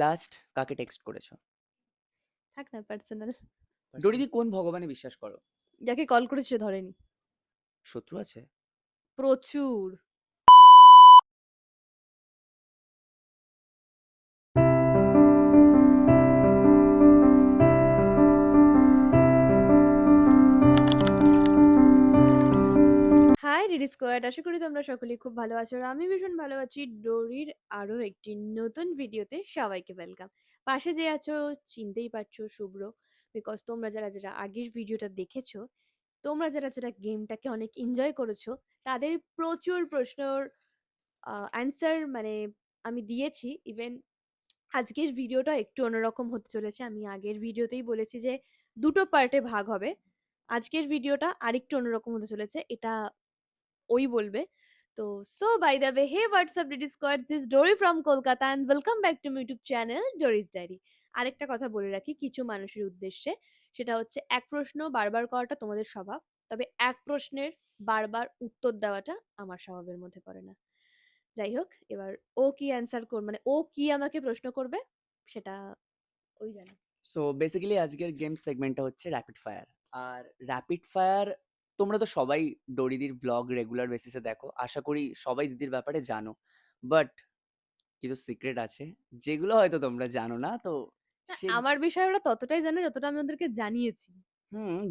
Last কাকে text করেছো? থাক না পার্সোনাল। ডরিদি কোন ভগবানে বিশ্বাস করো? যাকে কল করেছে সে ধরেনি। শত্রু আছে? প্রচুর। হাই রিডি স্কোয়াড, আশা করি তোমরা সকলেই খুব ভালো আছো আর আমি ভীষণ ভালো আছি। ডোরির আরো একটি নতুন ভিডিওতে সবাইকে ওয়েলকাম। পাশে যে আছো চিনতেই পারছো, শুভ্র। বিকজ তোমরা যারা যারা আগের ভিডিওটা দেখেছো, তোমরা যারা যারা গেমটাকে অনেক এনজয় করেছো, তাদের প্রচুর প্রশ্নর অ্যান্সার মানে আমি দিয়েছি। ইভেন আজকের ভিডিওটা একটু অন্যরকম হতে চলেছে। আমি আগের ভিডিওতেই বলেছি যে দুটো পার্টে ভাগ হবে। আজকের ভিডিওটা আরেকটু অন্যরকম হতে চলেছে, এটা ওই বলবে। তো so by the way, hey what's up DD squad, this Dori from Kolkata and welcome back to my YouTube channel Dori's diary. আরেকটা কথা বলে রাখি কিছু মানুষের উদ্দেশ্যে, সেটা হচ্ছে এক প্রশ্ন বারবার করাটা তোমাদের স্বভাব, তবে এক প্রশ্নের বারবার উত্তর দেওয়াটা আমার স্বভাবের মধ্যে পড়ে না। যাই হোক, এবার ও কি অ্যান্সার মানে ও কি আমাকে প্রশ্ন করবে সেটা ওই জানে। সো বেসিক্যালি আজকের গেম সেগমেন্টটা হচ্ছে র্যাপিড ফায়ার। আর র্যাপিড ফায়ার তোমরা তো সবাই ডরিদির ব্লগ রেগুলার বেসিসে দেখো, আশা করি সবাই দিদির ব্যাপারে জানো। বাট কিছু সিক্রেট আছে যেগুলো হয়তো তোমরা জানো না, তো না, সে আমার বিষয়ে ওরা ততটাই জানে যতটা আমি ওদেরকে জানিয়েছি।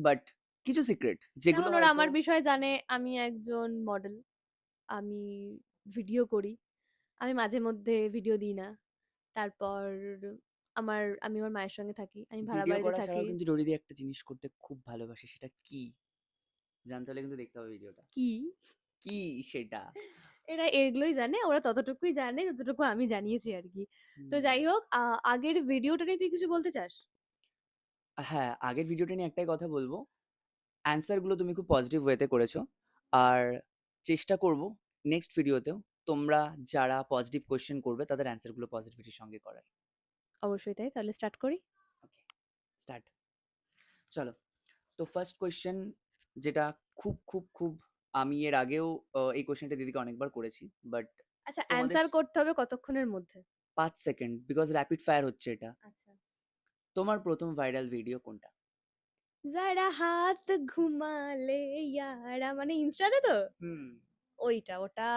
বাট কিছু সিক্রেট যেগুলো যেমন ওরা হয়তো আমার বিষয়ে জানে আমি একজন মডেল, আমি ভিডিও করি, আমি মাঝে মধ্যে ভিডিও দিই না। তারপর আমি আমার মায়ের সঙ্গে থাকি, আমি ভাড়া ভিডিও বাড়িতে করা থাকি। ছাড়াও কিন্তু ডরিদি একটা জিনিস করতে খুব ভালোবাসে, সেটা কি জানতে হলে কিন্তু দেখতে হবে ভিডিওটা। কি কি সেটা? এরা এগুলোই জানে, ওরা ততটুকুই জানে যতটুকু আমি জানিয়েছি আর কি। তো হুম। যাই হোক, আগের ভিডিওটা নিয়ে তুই কিছু বলতে চাস? হ্যাঁ, আগের ভিডিওটা নিয়ে একটাই কথা বলবো। অ্যান্সার গুলো তুমি খুব পজিটিভ ওয়েতে করেছো। আর চেষ্টা করব নেক্সট ভিডিওতেও তোমরা যারা পজিটিভ কোয়েশ্চেন করবে তাদের অ্যান্সার গুলো পজিটিভিটির সঙ্গে করার। অবশ্যই তাই, তাহলে স্টার্ট করি। ওকে, স্টার্ট। চলো। তো ফার্স্ট কোয়েশ্চেন, যেটা খুব খুব খুব আমি এর আগেও এই কোয়েশ্চেনটা দিদিকে অনেকবার করেছি, বাট আচ্ছা, তোমাদের অ্যান্সার করতে হবে কতক্ষণের মধ্যে? 5 সেকেন্ড, বিকজ র্যাপিড ফায়ার হচ্ছে এটা। আচ্ছা। তোমার প্রথম ভাইরাল ভিডিও কোনটা? যারা হাত ঘুমালে ইয়ারা, মানে ইনস্টাতে তো হুম। ওটা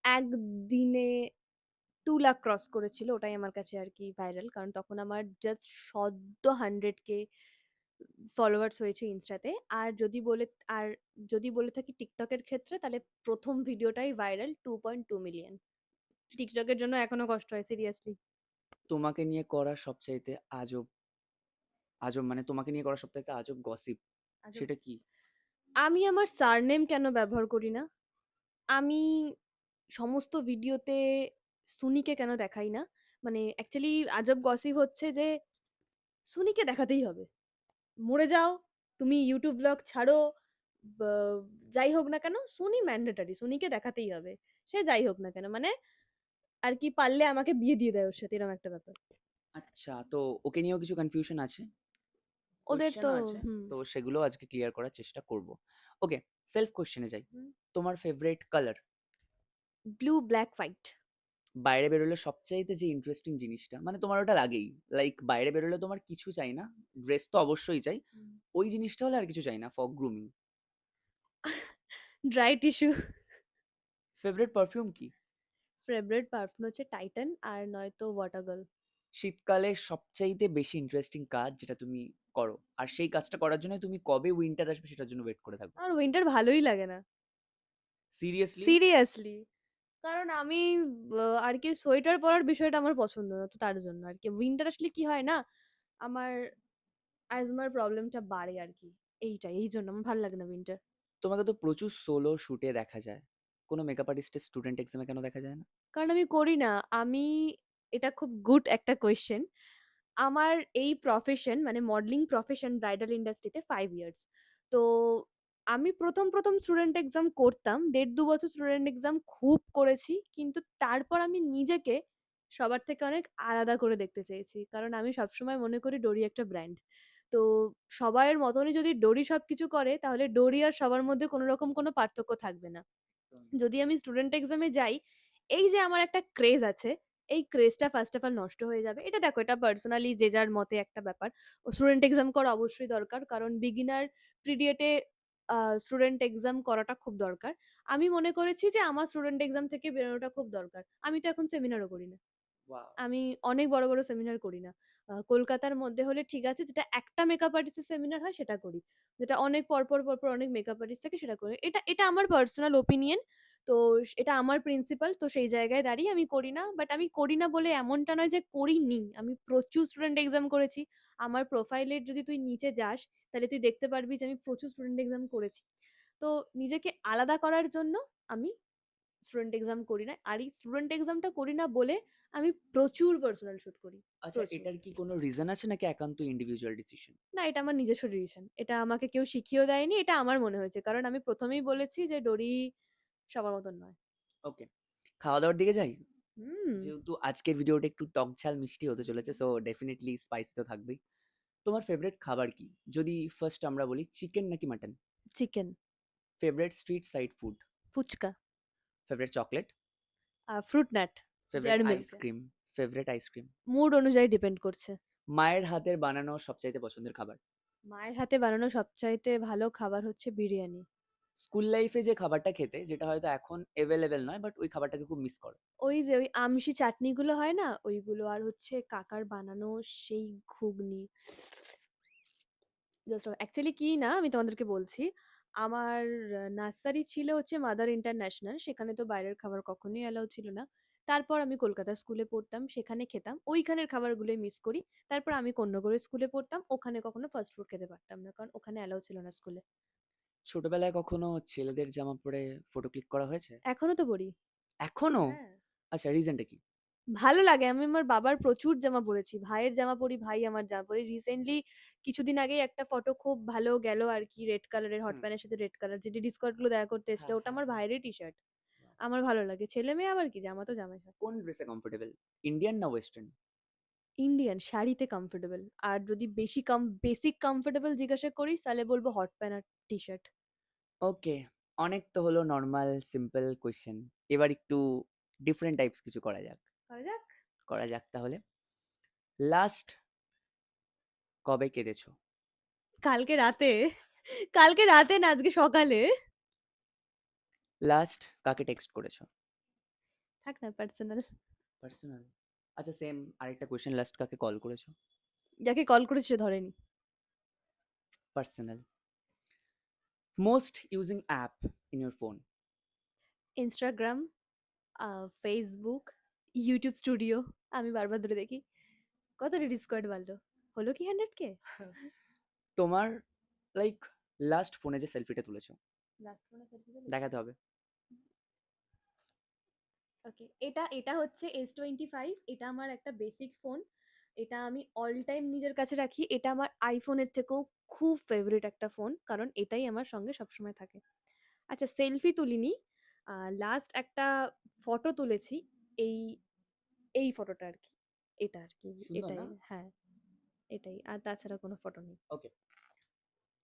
একদিনে 2 লাখ ক্রস করেছিল। ওটাই আমার কাছে আর কি ভাইরাল, কারণ তখন আমার জাস্ট সদ্য 100K ফলোয়ার্স হয়েছে ইনস্টাতে। আর আর যদি বলে থাকি টিকটকের ক্ষেত্রে, তাহলে প্রথম ভিডিওটাই ভাইরাল, 2.2 মিলিয়ন। টিকটকের জন্য এখনো কষ্ট হয় সিরিয়াসলি। তোমাকে নিয়ে করা সবচাইতে আজব, আজব মানে তোমাকে নিয়ে করা সবচাইতে আজব গসিপ, আজব। সেটা কি? আমি আমার সারনেম কেন ব্যবহার করি না? আমি সমস্ত ভিডিওতে সুনিকে কেন দেখাই না? মানে অ্যাকচুয়ালি আজব গসিপ হচ্ছে যে সুনিকে দেখাতেই হবে। মরে যাও, তুমি ইউটিউব ব্লগ ছাড়ো, বা যাই হোক না কেন সুনি ম্যান্ডেটরি, সুনিকে দেখাতেই হবে। সে যাই হোক না কেন, মানে আর কি, পারলে আমাকে বিয়ে দিয়ে দেয় ওর সাথে, এরকম একটা ব্যাপার। আচ্ছা, তো ওকে নিয়েও কিছু কনফিউশন আছে, ওদের তো কোয়েশ্চেনও আছে। হুম। তো সেগুলো আজকে ক্লিয়ার করার চেষ্টা করব। ওকে, সেলফ কোয়েশ্চেনে যাই। তোমার favourite colour? Blue, black, white. বাইরে বেরোলে সবচাইতে যে ইন্টারেস্টিং জিনিসটা, মানে তোমার ওটা লাগেই, লাইক বাইরে বেরোলে তোমার কিছু চাই না, ড্রেস তো অবশ্যই চাই, ওই জিনিসটা হলে আর কিছু চাই না for grooming. Dry tissue. Favourite perfume কি? ফেভারিট পারফিউম হচ্ছে টাইটান, আর নয়তো ওয়াটার গার্ল। শীতকালে সবচাইতে বেশি ইন্টারেস্টিং কাজ যেটা তুমি করো, আর সেই কাজটা করার জন্য তুমি কবে উইন্টার আসবে সেটার জন্য ওয়েট করে থাকো? আমার উইন্টার ভালোই লাগে না। সিরিয়াসলি? সিরিয়াসলি। কারণ আমি আর কি সোয়েটার পরার বিষয়টা আমার পছন্দ না, তো তার জন্য আর কি উইন্টার আসলে কি হয় না, আমার অ্যাজমার প্রবলেমটা বাড়ে আর কি। এই জন্য আমার ভালো লাগে না উইন্টার। তোমাকে তো প্রচুর সোলো শুটে দেখা যায়, কোনো মেকআপ আর্টিস্টের স্টুডেন্ট এক্সামে কেন দেখা যায় না? কারণ আমি করি না। আমি এটা খুব গুড একটা কোয়েশ্চেন। আমার এই প্রফেশন মানে মডেলিং প্রফেশন ব্রাইডাল ইন্ডাস্ট্রিতে 5 ইয়ার্স। তো আমি প্রথম স্টুডেন্ট এক্সাম করতাম, 1.5-2 বছর স্টুডেন্ট এক্সাম খুব করেছি, কিন্তু তারপর আমি নিজেকে সবার থেকে অনেক আলাদা করে দেখতে চেয়েছি, কারণ আমি সবসময় মনে করি ডোরি একটা ব্র্যান্ড। তো সবার মতনই যদি ডোরি সবকিছু করে, তাহলে ডোরি আর সবার মধ্যে কোনো রকম কোনো পার্থক্য থাকবে না। যদি আমি স্টুডেন্ট এক্সামে যাই, এই যে আমার একটা ক্রেজ আছে, এই ক্রেজটা ফার্স্ট অফ অল নষ্ট হয়ে যাবে। এটা দেখো, এটা পার্সোনালি যে যার মতে একটা ব্যাপার। স্টুডেন্ট এক্সাম করা অবশ্যই দরকার। কারণ বিগিনার পিরিয়ডে স্টুডেন্ট এক্সাম করাটা খুব দরকার। আমি মনে করেছি যে আমার স্টুডেন্ট এক্সাম থেকে বেরোনোটা খুব দরকার। আমি তো এখন সেমিনারও করি না। ওয়াও! আমি অনেক বড়, বড় সেমিনার করি না। কলকাতার মধ্যে হলে ঠিক আছে, যেটা একটা মেকআপ আর্টিস্টের সেমিনার হয় সেটা করি। যেটা অনেক পরপর অনেক মেকআপ আর্টিস্ট থাকে সেটা করি। এটা আমার পার্সোনাল ওপিনিয়ন। তো এটা আমার প্রিন্সিপাল। তো সেই জায়গায় দাঁড়িয়ে আমি করি না। বাট আমি করি না বলে এমনটা নয় যে করিনি। আমি প্রচুর স্টুডেন্ট এক্সাম করেছি। আমার প্রোফাইলের যদি তুই নিচে যাস, তাহলে তুই দেখতে পারবি যে আমি প্রচুর স্টুডেন্ট এক্সাম করেছি। তো নিজেকে আলাদা করার জন্য আমি স্টুডেন্ট এক্সাম করি না। আর এই স্টুডেন্ট এক্সামটা করি না বলে আমি প্রচুর পার্সোনাল শুট করি। আচ্ছা, প্রচুর। এটার কি কোনো রিজন আছে নাকি একান্ত ইন্ডিভিজুয়াল ডিসিশন? না, এটা আমার নিজস্ব ডিসিশন। এটা আমাকে কেউ শিখিয়েও দেয়নি। এটা আমার মনে হয়েছে। কারণ আমি ১ম এই বলেছি যে ডোরি সবার মতন নয়। ওকে, খাওয়া-দাওয়ার দিকে যাই? হুম, যেহেতু আজকের ভিডিওটা একটু টক ঝাল মিষ্টি হতে চলেছে, সো ডেফিনিটলি স্পাইসি তো থাকবেই। তোমার ফেভারিট খাবার কি? যদি ফার্স্ট আমরা বলি চিকেন নাকি mutton? Chicken, favourite street side food? Phuchka, favourite chocolate? Fruit nut, favourite dairy milk. Ice cream? Favourite ice cream? Mood অনুযায়ী ডিপেন্ড করছে। মায়ের হাতের বানানো সবচাইতে পছন্দের খাবার? মায়ের হাতে বানানো সবচাইতে ভালো খাবার হচ্ছে বিরিয়ানি। স্কুল লাইফে যে খাবারটা খেতে, যেটা হয়তো এখন এভেলেবেল নয়, বাট ওই খাবারটাকে খুব মিস করো? ওই যে ওই আমশি চাটনিগুলো হয় না? ওইগুলো। আর হচ্ছে কাকার বানানো সেই ঘুগনি। জাস্ট অ্যাকচুয়ালি কি না, আমি তোমাদেরকে বলছি। আমার নার্সারি ছিল হচ্ছে মাদার ইন্টারন্যাশনাল। সেখানে তো বাইরের খাবার কখনোই অ্যালাউ ছিল না। তারপর আমি কলকাতা স্কুলে পড়তাম, সেখানে খেতাম। ওইখানের খাবারগুলোই মিস করি। তারপর আমি কন্যগড়ের স্কুলে পড়তাম। ওখানে কখনো ফাস্ট ফুড খেতে পারতাম না। কারণ ওখানে অ্যালাউ ছিল না স্কুলে। ছোটবেলায় কখনো ছেলেদের জামা পরে ফটো ক্লিক করা হয়েছে? এখনো তো পড়ি। এখনো? হ্যাঁ। আচ্ছা, রিজনটা কি? ভালো লাগে। আমি আমার বাবার প্রচুর জামা পড়েছি। ভাইয়ের জামা পড়ি, ভাই আমার জামা পড়ে। রিসেন্টলি কিছুদিন আগেই একটা ফটো খুব ভালো গেল আরকি, রেড কালারের হট হুম। প্যান্টের সাথে রেড কালার যে ডেডি স্কোয়াড গুলো দেখা করতে এসেছিল, হ্যাঁ, ওটা হ্যাঁ, আমার হ্যাঁ। ভাইয়েরই টি-শার্ট। বাহ! আমার ভালো লাগে। ছেলে-মেয়ে আবার কি, জামা তো জামাই হয়। কোন ড্রেসে কমফোর্টেবল? ইন্ডিয়ান না ওয়েস্টার্ন? ইন্ডিয়ান শাড়িতে কমফোর্টেবল। আর যদি বেশি বেসিক কমফোর্টেবল জিজ্ঞাসা করিস তাহলে বলব হট প্যান্ট আর টি-শার্ট। ওকে, অনেক তো হলো নরমাল সিম্পল কোয়েশ্চেন। এবার একটু ডিফারেন্ট টাইপস কিছু করা যাক। করা যাক? করা যাক তাহলে। লাস্ট কবে কেঁদেছো? কালকে রাতে। কালকে রাতে না, আজকে সকালে। লাস্ট কাকে টেক্সট করেছো? থাক না পার্সোনাল। পার্সোনাল? আচ্ছা, সেম আরেকটা কোয়েশ্চেন, লাস্ট কাকে কল করেছো? যাকে কল করেছি সে ধরেনি। Personal. Most using app in your phone? Instagram, Facebook, YouTube studio. আমি বারবার ধরে দেখি। কত রেডি স্কোয়াড বাড়লো? হলো কি 100K? তোমার লাইক লাস্ট ফোনে যে সেলফিটা তুলেছো, লাস্ট ফোনে সেলফি তুলেছি। দেখাতে হবে। ওকে, এটা এটা হচ্ছে S25। এটা আমার একটা বেসিক ফোন। এটা আমি অল টাইম নিজের কাছে রাখি। এটা আমার আইফোনের থেকেও খুব ফেভারিট একটা ফোন। কারণ এটাই আমার সঙ্গে সবসময় থাকে। আচ্ছা, সেলফি তুলিনি। লাস্ট একটা ফটো তুলেছি। এই এই ফটোটা আরকি। এটা আরকি। সুন্দর এটাই, না? হ্যাঁ, এটাই। আর তাছাড়া কোনো ফটো নেই। ওকে,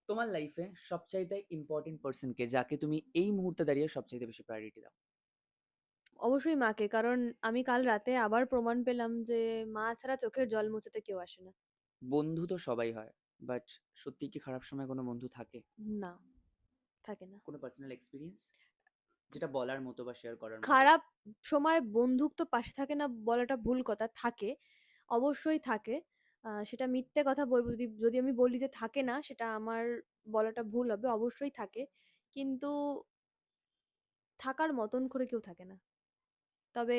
তোমার লাইফে সবচাইতে ইম্পর্টেন্ট পার্সন কে, যাকে তুমি এই মুহূর্তে দাঁড়িয়ে সবচাইতে বেশি প্রায়োরিটি দাও? অবশ্যই মাকে। কারণ আমি কাল রাতে আবার প্রমাণ পেলাম যে মা ছাড়া চোখের জল মোছাতে কেউ আসে না। বন্ধু তো সবাই হয়, বাট সত্যি কি খারাপ সময় কোনো বন্ধু থাকে? না, থাকে না। কোনো পার্সোনাল এক্সপিরিয়েন্স যেটা বলার মতো বা শেয়ার করার মতো? খারাপ সময় বন্দুক তো পাশে থাকে না বলাটা ভুল কথা। থাকে, অবশ্যই থাকে। সেটা মিথ্যে কথা বলব যদি যদি আমি বলি যে থাকে না, সেটা আমার বলাটা ভুল হবে। অবশ্যই থাকে। কিন্তু থাকার মতন করে কেউ থাকে না। তবে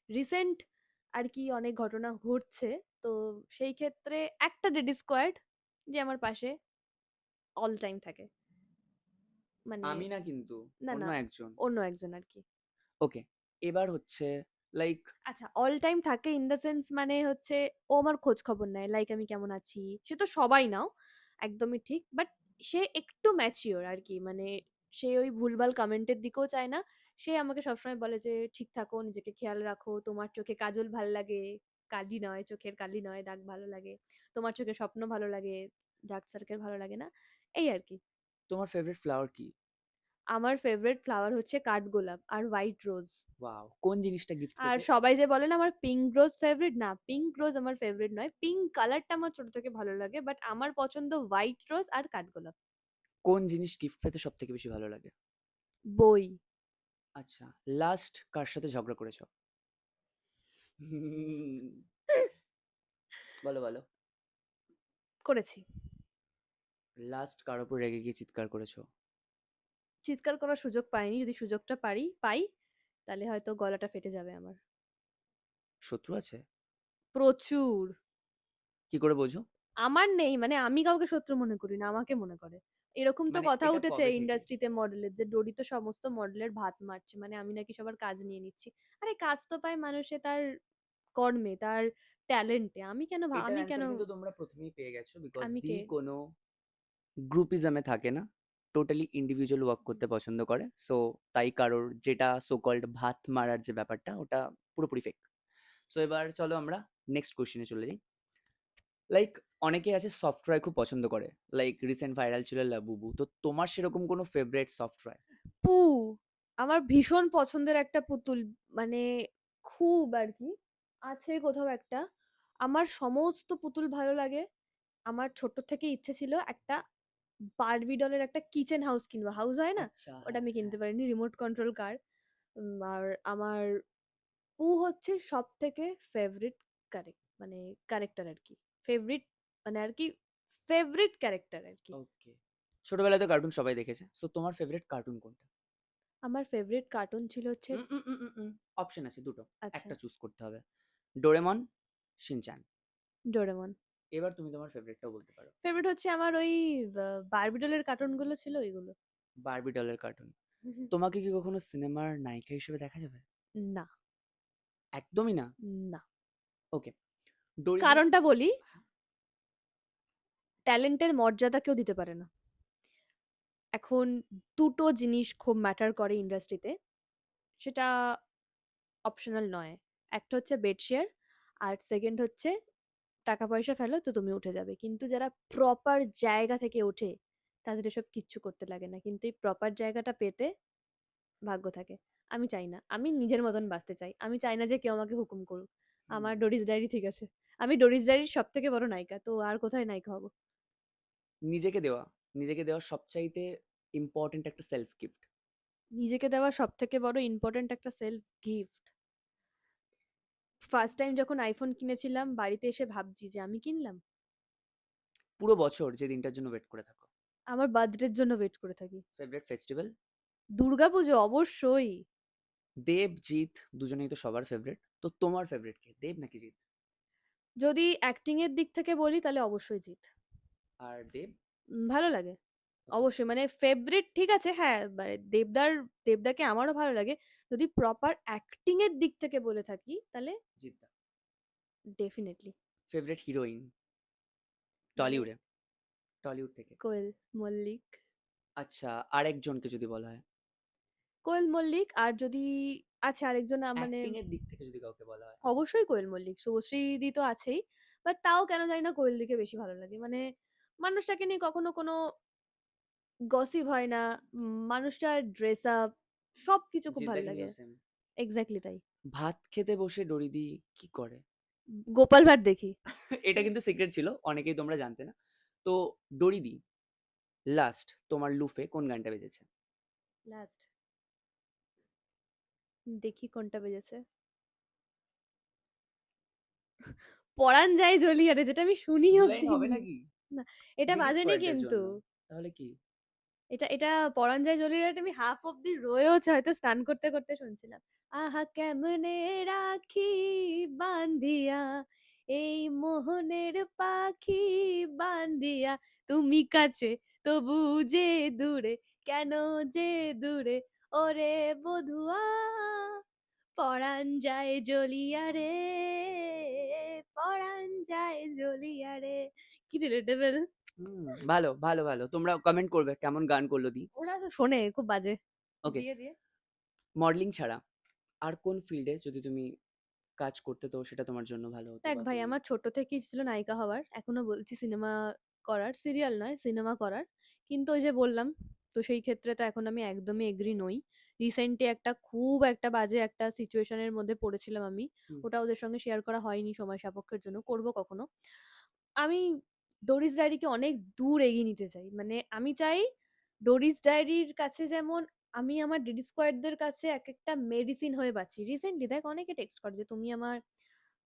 রিসেন্ট আর কি অনেক ঘটনা ঘটছে। তো সেই ক্ষেত্রে একটা ডেড স্কোয়াড যে আমার পাশে অল টাইম থাকে। মানে আমি না কিন্তু, না, অন্য না, একজন। অন্য একজন আরকি। ওকে, এবার হচ্ছে লাইক আচ্ছা, অল টাইম থাকে ইন দ্য সেন্স মানে হচ্ছে ও আমার খোঁজ খবর নেয়। লাইক আমি কেমন আছি? সে তো সবাই নাও, একদমই ঠিক। বাট সে একটু ম্যাচিওর আরকি। মানে সে ওই ভুলভাল কমেন্টের দিকেও চায় না। সে আমাকে সবসময় বলে যে, "ঠিক থাকো, নিজেকে খেয়াল রাখো। তোমার চোখে কাজল ভাল লাগে। কালি নয়, চোখের কালি নয়, দাগ ভালো লাগে। তোমার চোখে স্বপ্ন ভালো লাগে, ডার্ক সার্কেল ভালো লাগে না।" এই আরকি। তোমার ফেভারিট ফ্লাওয়ার কি? আমার ফেভারিট ফ্লাওয়ার হচ্ছে কাঠগোলাপ আর হোয়াইট রোজ। ওয়াও! কোন জিনিসটা গিফট আর পেতে? সবাই যে বলে না আমার পিঙ্ক রোজ ফেভারিট, না পিঙ্ক রোজ আমার ফেভারিট নয়। পিঙ্ক কালারটা আমার ছোট থেকে ভালো লাগে, বাট আমার পছন্দ হোয়াইট রোজ আর কাঠগোলাপ। কোন জিনিস গিফট পেতে সবথেকে বেশি ভালো লাগে? বই। আচ্ছা, লাস্ট কার সাথে ঝগড়া করেছো? বলো, বলো। করেছি। লাস্ট কার উপর রেগে গিয়ে চিৎকার করেছো? চিৎকার করার সুযোগ পাইনি, যদি সুযোগটা পাই তাহলে হয়তো গলাটা ফেটে যাবে আমার। শত্রু আছে? প্রচুর। কি করে বোঝো? আমার নেই, মানে আমি কাউকে শত্রু মনে করি না, আমাকে মনে করে। এরকম তো মানে কথা এটা উঠেছে কবে থেকে? ইন্ডাস্ট্রিতে মডেলের, যে ডোরি তো সমস্ত মডেলের ভাত মারছে, মানে আমি নাকি সবার কাজ নিয়ে নিচ্ছি। আরে কাজ তো পায় মানুষে তার কর্মে, তার ট্যালেন্টে। এটার আমি কেন অ্যান্সার কিন্তু তোমরা প্রথমেই পেয়ে গেছো বিকজ আমি দি কে কোনো গ্রুপিজমে থাকে না। টোটালি ইন্ডিভিজুয়াল ওয়ার্ক করতে পছন্দ করে। সো তাই কারোর যেটা সো কল্ড ভাত মারার যে ব্যাপারটা ওটা পুরোপুরি ফেক। সো এবার চলো আমরা নেক্সট কোয়েশ্চেনে চলে যাই। লাইক অনেকে আছে সফটওয়্যার খুব পছন্দ করে। লাইক রিসেন্ট ভাইরাল ছিল লাবুবু। তো তোমার সেরকম কোনো ফেভারিট সফটওয়্যার? পু আমার ভীষণ পছন্দের একটা পুতুল, মানে খুব আর কি, আছে কোথাও একটা। আমার সমস্ত পুতুল ভালো লাগে। আমার ছোট থেকে ইচ্ছে ছিল একটা বারবি ডলের একটা কিচেন হাউস কিনবো। হাউস হয় না? আচ্ছা, ওটা হ্যাঁ, আমি কিনতে হ্যাঁ। পারিনি, রিমোট কন্ট্রোল কার। আর আমার পু হচ্ছে সব থেকে ফেভারিট মানে ক্যারেক্টার আর কি। ফেভারিট মানে আর কি, ফেভারিট ক্যারেক্টার আর কি। ওকে। ছোটবেলায় তো কার্টুন সবাই দেখেছে। সো তোমার ফেভারিট কার্টুন কোনটা? আমার ফেভারিট কার্টুন ছিল হচ্ছে, অপশন আছে দুটো। আচ্ছা, একটা চুজ করতে হবে। Doraemon, Shinchan. ডোরেমন। এবার তুমি তোমার ফেভারিটটাও বলতে পারো। ফেভারিট হচ্ছে আমার ওই বারবি ডলের কার্টুন গুলো ছিল ওইগুলো। বারবি ডলের কার্টুন। তোমাকে কি কখনো সিনেমার নায়িকা হিসেবে দেখা যাবে? না, একদমই না? না। ওকে। ডোরিদি। কারণটা বলি, ট্যালেন্টের মর্যাদা কেউ দিতে পারে না। এখন দুটো জিনিস খুব ম্যাটার করে ইন্ডাস্ট্রিতে, সেটা অপশনাল নয়। একটা হচ্ছে বেড শেয়ার, আর সেকেন্ড হচ্ছে টাকা পয়সা ফেলো তো তুমি উঠে যাবে। কিন্তু যারা প্রপার জায়গা থেকে ওঠে তাদের এসব কিচ্ছু করতে লাগে না, কিন্তু এই প্রপার জায়গাটা পেতে ভাগ্য থাকে। আমি চাই না, আমি নিজের মতন বাঁচতে চাই, আমি চাই না যে কেউ আমাকে হুকুম করুক। আমার হুম। ডোরিস ডায়েরি ঠিক আছে। আমি ডোরিস ডায়েরির সব থেকে বড় নায়িকা, তো আর কোথায় নায়িকা হব? নিজেকে দেওয়া, নিজেকে দেওয়া সবচাইতে ইম্পর্টেন্ট একটা সেলফ গিফট। নিজেকে দেওয়া সব থেকে বড় ইম্পর্টেন্ট একটা সেলফ গিফট। ফার্স্ট টাইম যখন আইফোন কিনেছিলাম, বাড়িতে এসে ভাবছি যে আমি কিনলাম। পুরো বছর যে দিনটার জন্য ওয়েট করে থাকো। আমার বার্থডের জন্য ওয়েট করে থাকি। Favourite festival? দুর্গাপুজো অবশ্যই। দেব, জিৎ দুজনেই তো সবার ফেভারিট। তো তোমার ফেভারিট কে? দেব নাকি জিৎ? যদি অ্যাক্টিং এর দিক থেকে বলি তাহলে অবশ্যই জিৎ। আর দেব? ভালো লাগে। ওকে, অবশ্যই, মানে ফেভারিট ঠিক আছে, হ্যাঁ, মানে দেবদাকে আমারও ভালো লাগে। যদি প্রপার অ্যাক্টিং এর দিক থেকে বলে থাকি তাহলে জিৎ দা। ডেফিনেটলি। ফেভারিট হিরোইন মানে টলিউডে? টলিউড থেকে? কোয়েল মল্লিক। আচ্ছা, আরেকজনকে যদি বলা হয়? কোয়েল মল্লিক, আর যদি আছে আরেকজন মানে অ্যাক্টিং এর দিক থেকে যদি কাউকে বলা হয়? অবশ্যই কোয়েল মল্লিক। শুভশ্রী দি তো আছেই। বাট তাও কেন জানি না কোয়েল দিকে বেশি ভালো লাগে। মানে মানুষটাকে নিয়ে কখনো কোনো গসিপ হয় না। মানুষটার ড্রেস আপ সবকিছু খুব জিৎ ভালো দাকে লাগে। নিয়েও সেম। এক্সাক্টলি তাই। ভাত খেতে বসে ডরিদি কি করে? গোপাল ভাঁড় দেখি। এটা কিন্তু সিক্রেট ছিল, অনেকেই তোমরা জানতে না। তো ডরিদি, লাস্ট তোমার লুফে কোন গানটা বেজেছে? লাস্ট দেখি কোনটা বেজেছে। পরাণ যায় জ্বলিয়ারে, যেটা আমি শুনি দু লাইন অব্দি হবে নি। নাকি? না, এটা বিডি বাজেনি স্কোয়াডদের কিন্তু। জন্য। তাহলে কি? এটা পরাণ যায় জ্বলিয়ারে আমি হাফ অব্দি রয়েওছে, হয়তো স্নান করতে করতে শুনছিলাম। আহা কেমনে রাখি বান্ধিয়া, এই মোহনের পাখি বান্ধিয়া, তুমি কাছে তবু যে দূরে, কেন যে দূরে, ওরে বধুয়া, পরাণ যায় জ্বলিয়া রে, পরাণ যায় জ্বলিয়া রে। কি রিলেটেবল। ভালো, ভালো, ভালো। তোমরা কমেন্ট করবে কেমন গান করলো দি। ওরা তো শোনে খুব বাজে। ওকে। দিয়ে দিয়ে মডেলিং ছাড়া আর কোন ফিল্ডে যদি তুমি কাজ করতে তো সেটা তোমার জন্য ভালো হতো দেখ বা ভাই, তুমি? আমার ছোট থেকেই ছিল নায়িকা হওয়ার, এখনো বলছি সিনেমা করার, সিরিয়াল নয় সিনেমা করার। কিন্তু ওই যে বললাম তো সেই ক্ষেত্রে তো এখন আমি একদমই এগ্রি নই। রিসেন্টলি খুব একটা বাজে একটা সিচুয়েশনের মধ্যে পড়েছিলাম আমি। হুম। ওটা ওদের সঙ্গে শেয়ার করা হয়নি সময় সাপেক্ষের জন্য, করব কখনো। আমি ডোরিস ডায়েরিকে অনেক দূর এগিয়ে নিতে চাই। মানে আমি চাই ডোরিস ডায়েরির কাছে যেমন আমি আমার ডিডি স্কোয়াডদের কাছে একেকটা মেডিসিন হয়ে বাঁচি। রিসেন্টলি দেখ অনেকে টেক্সট করে যে তুমি আমার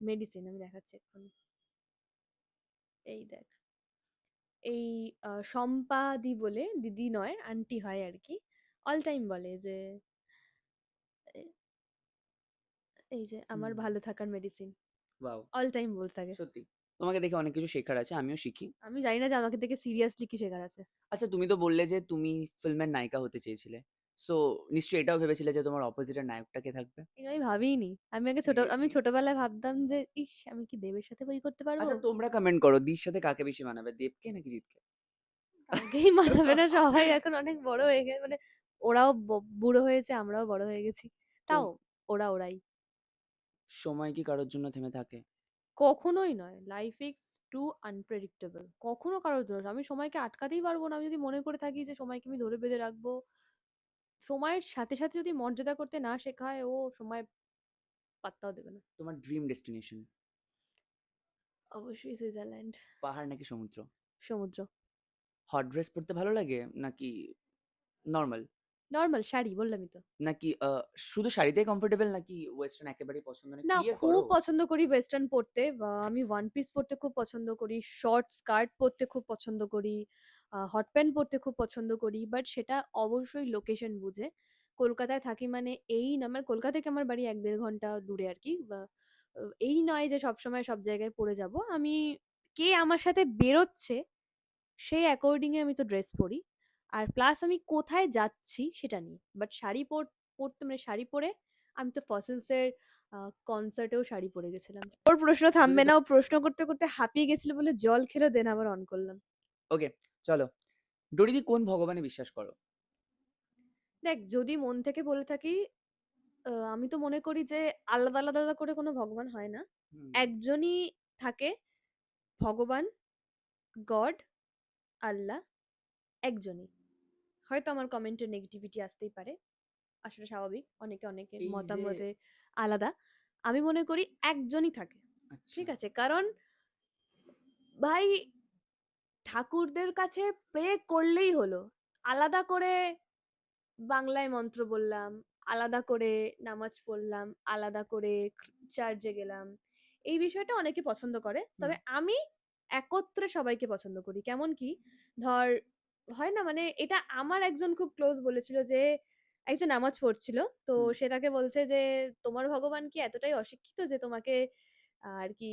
মেডিসিন। আমি দেখাচ্ছি এক্ষুনি। এই দেখ। এই শম্পা দি বলে, দিদি নয় আন্টি হয় আরকি। অল টাইম বলে যে এ এই যে আমার হুম। ভালো থাকার মেডিসিন। ওয়াও! অল টাইম বলতে থাকে। সত্যি। তোমাকে দেখে অনেক কিছু শেখার আছে। আমিও শিখি। আমি জানি না যে আমাকে দেখে সিরিয়াসলি কি শেখার আছে। আচ্ছা, তুমি তো বললে যে তুমি ফিল্মের নায়িকা হতে চেয়েছিলে। সো নিশ্চয়ই এটাও ভেবেছিলে যে তোমার অপোজিটের নায়কটা কে থাকবে? এগুলো আমি ভাবিইনি। আমি সিরিয়াসলি? ছোটবেলায় ভাবতাম যে, ইস! আমি কি দেবের সাথে বই করতে পারবো? আচ্ছা, তোমরা কমেন্ট করো দির সাথে কাকে বেশি মানাবে? দেবকে নাকি জিৎকে? কাউকেই মানাবে না। সবাই এখন অনেক বড় হয়ে মানে ওরাও বুড়ো হয়েছে, আমরাও বড় হয়ে গেছি। তোম তাও ওরাই। সময় কি কারোর জন্য থেমে থাকে? কখনোই নয়। Life is too unpredictable. কখনো কারোর জন্য না। আমি সময়কে আটকাতেই পারবো না। আমি যদি মনে করে থাকি যে সময়কে আমি ধরে বেঁধে রাখবো, সময়ের সাথে, সাথে যদি মর্যাদা করতে না শেখায়, ও সময় পাত্তাও দেবে না। তোমার ড্রিম ডেস্টিনেশন? অবশ্যই সুইজারল্যান্ড। পাহাড় নাকি সমুদ্র? সমুদ্র। হট ড্রেস পড়তে ভালো লাগে নাকি নরমাল? নরমাল শাড়ি বললামই তো। নাকি শুধু শাড়িতেই কমফোর্টেবল নাকি ওয়েস্টার্ন একেবারেই পছন্দ না? না, ক্লিয়ার খুব করো। পছন্দ করি ওয়েস্টার্ন পড়তে। বা আমি ওয়ান পিস পড়তে খুব পছন্দ করি। শর্ট স্কার্ট পড়তে খুব পছন্দ করি। হট প্যান্ট পড়তে খুব পছন্দ করি। বাট সেটা অবশ্যই লোকেশন বুঝে। কলকাতায় থাকি মানে এই না, আমার কলকাতা থেকে আমার বাড়ি ১-১.৫ ঘন্টা দূরে আরকি। বা এই নয় যে সবসময় সব জায়গায় পড়ে যাবো। আমি কে আমার সাথে বেরোচ্ছে সেই অ্যাকর্ডিং এ আমি তো ড্রেস পরি। আর প্লাস আমি কোথায় যাচ্ছি সেটা নিয়ে। বাট শাড়ি পরতে মানে শাড়ি পরে আমি তো ফসিলস এর আ কনসার্টেও শাড়ি পরে গেছিলাম। ওর প্রশ্ন যদি থামবে তো না। ও প্রশ্ন করতে, করতে হাঁপিয়ে গেছিল বলে জল খেলো দেন আবার অন করলাম। ওকে, চলো। ডরিদি কোন ভগবানে বিশ্বাস করো? দেখ যদি মন থেকে বলে থাকি আমি তো মনে করি যে আলাদা, আলাদা করে কোনো ভগবান হয় না। হুম। একজনই থাকে ভগবান, গড, আল্লাহ একজনই। হয়তো আমার কমেন্টে নেগেটিভিটি আসতেই পারে। আসলে স্বাভাবিক। অনেকের এই যে মতামতে আলাদা। আমি মনে করি একজনই থাকে। আচ্ছা। ঠিক আছে? কারণ ভাই ঠাকুরদের কাছে প্রে করলেই হলো। আলাদা করে বাংলায় মন্ত্র বললাম, আলাদা করে নামাজ পড়লাম, আলাদা করে চার্চে গেলাম। এই বিষয়টা অনেকে পছন্দ করে। হুম। তবে আমি একত্রে সবাইকে পছন্দ করি। কেমন কি? ধর হয় না মানে এটা আমার একজন খুব ক্লোজ বলেছিল যে একজন নামাজ পড়ছিল। তো হুম। সে তাকে বলছে যে, "তোমার ভগবান কি এতটাই অশিক্ষিত যে তোমাকে আর কি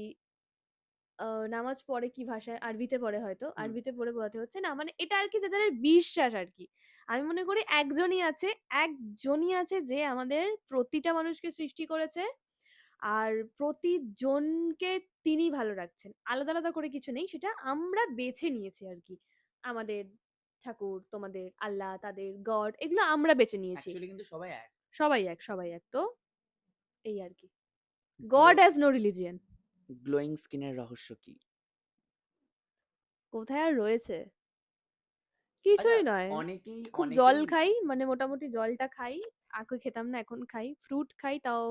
নামাজ পড়ে কি ভাষায়? আরবিতে পড়ে হয়তো। হুম। আরবিতে পড়ে বোঝাতে হচ্ছে না মানে এটা আরকি যে যাদের বিশ্বাস আরকি। আমি মনে করি একজনই আছে যে আমাদের প্রতিটা মানুষকে সৃষ্টি করেছে। আর প্রতিজনকে তিনি ভালো রাখছেন। আলাদা, আলাদা করে কিছু নেই। সেটা আমরা বেছে নিয়েছি আরকি। আমাদের ঠাকুর, তোমাদের আল্লাহ, তাদের গড এগুলো আমরা বেছে নিয়েছি। অ্যাকচুয়ালি কিন্তু সবাই এক। সবাই এক। তো এই আরকি। Glow God has no religion. Glowing স্কিনের রহস্য কি? কোথায় আর রয়েছে? আচ্ছা, কিছুই নয়। অনেকেই খুব জল অনেকেই খাই। মানে মোটামুটি জলটা খাই। আগে খেতাম না, এখন খাই। ফ্রুট খাই তাও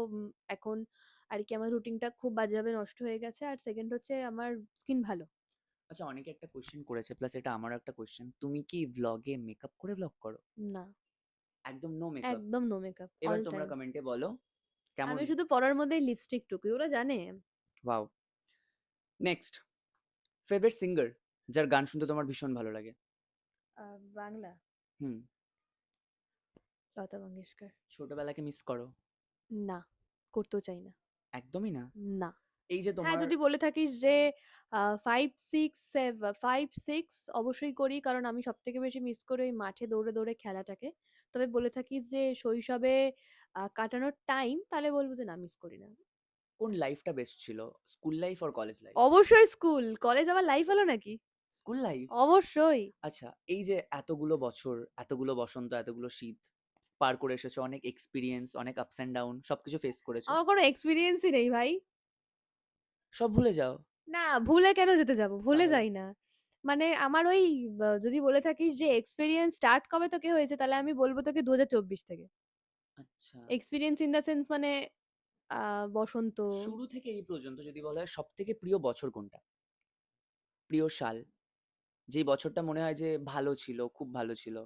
এখন আরকি আমার রুটিনটা খুব বাজেভাবে নষ্ট হয়ে গেছে। আর 2nd হচ্ছে আমার স্কিন ভালো। আচ্ছা, অনেকে একটা কোয়েশ্চেন করেছে প্লাস এটা আমারও একটা কোয়েশ্চেন। তুমি কি ভ্লগে মেকআপ করে ভ্লগ করো? না, একদম নো মেকআপ? একদম নো মেকআপ এবার অল তোমরা টাইম। কমেন্টে বলো কেমন? আমি শুধু পড়ার মধ্যেই লিপস্টিক টুকি। ওরা জানে। ওয়াও! নেক্সট, ফেভারিট সিঙ্গার যার গান শুনতে তোমার ভীষণ ভালো লাগে? বাংলা হুম। লতা মঙ্গেশকর। ছোটবেলাকে মিস করো? না, করতেও চাই না। একদমই না? না। এই যে হ্যাঁ, তোমার যদি বলে থাকিস যে 5, 6 অবশ্যই করি। কারণ আমি সবথেকে বেশি মিস করি ওই মাঠে দৌড়ে, দৌড়ে খেলাটাকে। তবে বলে থাকিস যে শৈশবে কাটানোর টাইম তাহলে বলব যে না মিস করি না। কোন লাইফটা বেস্ট ছিল? School life or college life? অবশ্যই স্কুল। কলেজ আবার লাইফ হলো নাকি? School life? অবশ্যই। আচ্ছা, এই যে এতগুলো বছর, এতগুলো বসন্ত, এতগুলো শীত পার করে এসেছো, অনেক এক্সপেরিয়েন্স, অনেক আপস অ্যান্ড ডাউন সবকিছু ফেস করেছো। আমার কোনো এক্সপেরিয়েন্সই নেই ভাই। সব ভুলে যাও। না, ভুলে কেন যেতে যাব? ভুলে তাহলে? যাই না। মানে আমার ওই যদি বলে থাকিস যে এক্সপেরিয়েন্স স্টার্ট কবে থেকে হয়েছে, তাহলে আমি বলব তোকে ২০২৪ থেকে। আচ্ছা, এক্সপেরিয়েন্স ইন দ্য সেন্স মানে বসন্ত। শুরু থেকে এই পর্যন্ত যদি বলা হয় সবথেকে প্রিয় বছর কোনটা? প্রিয় সাল? যেই বছরটা মনে হয় যে ভালো ছিল, খুব ভালো ছিল।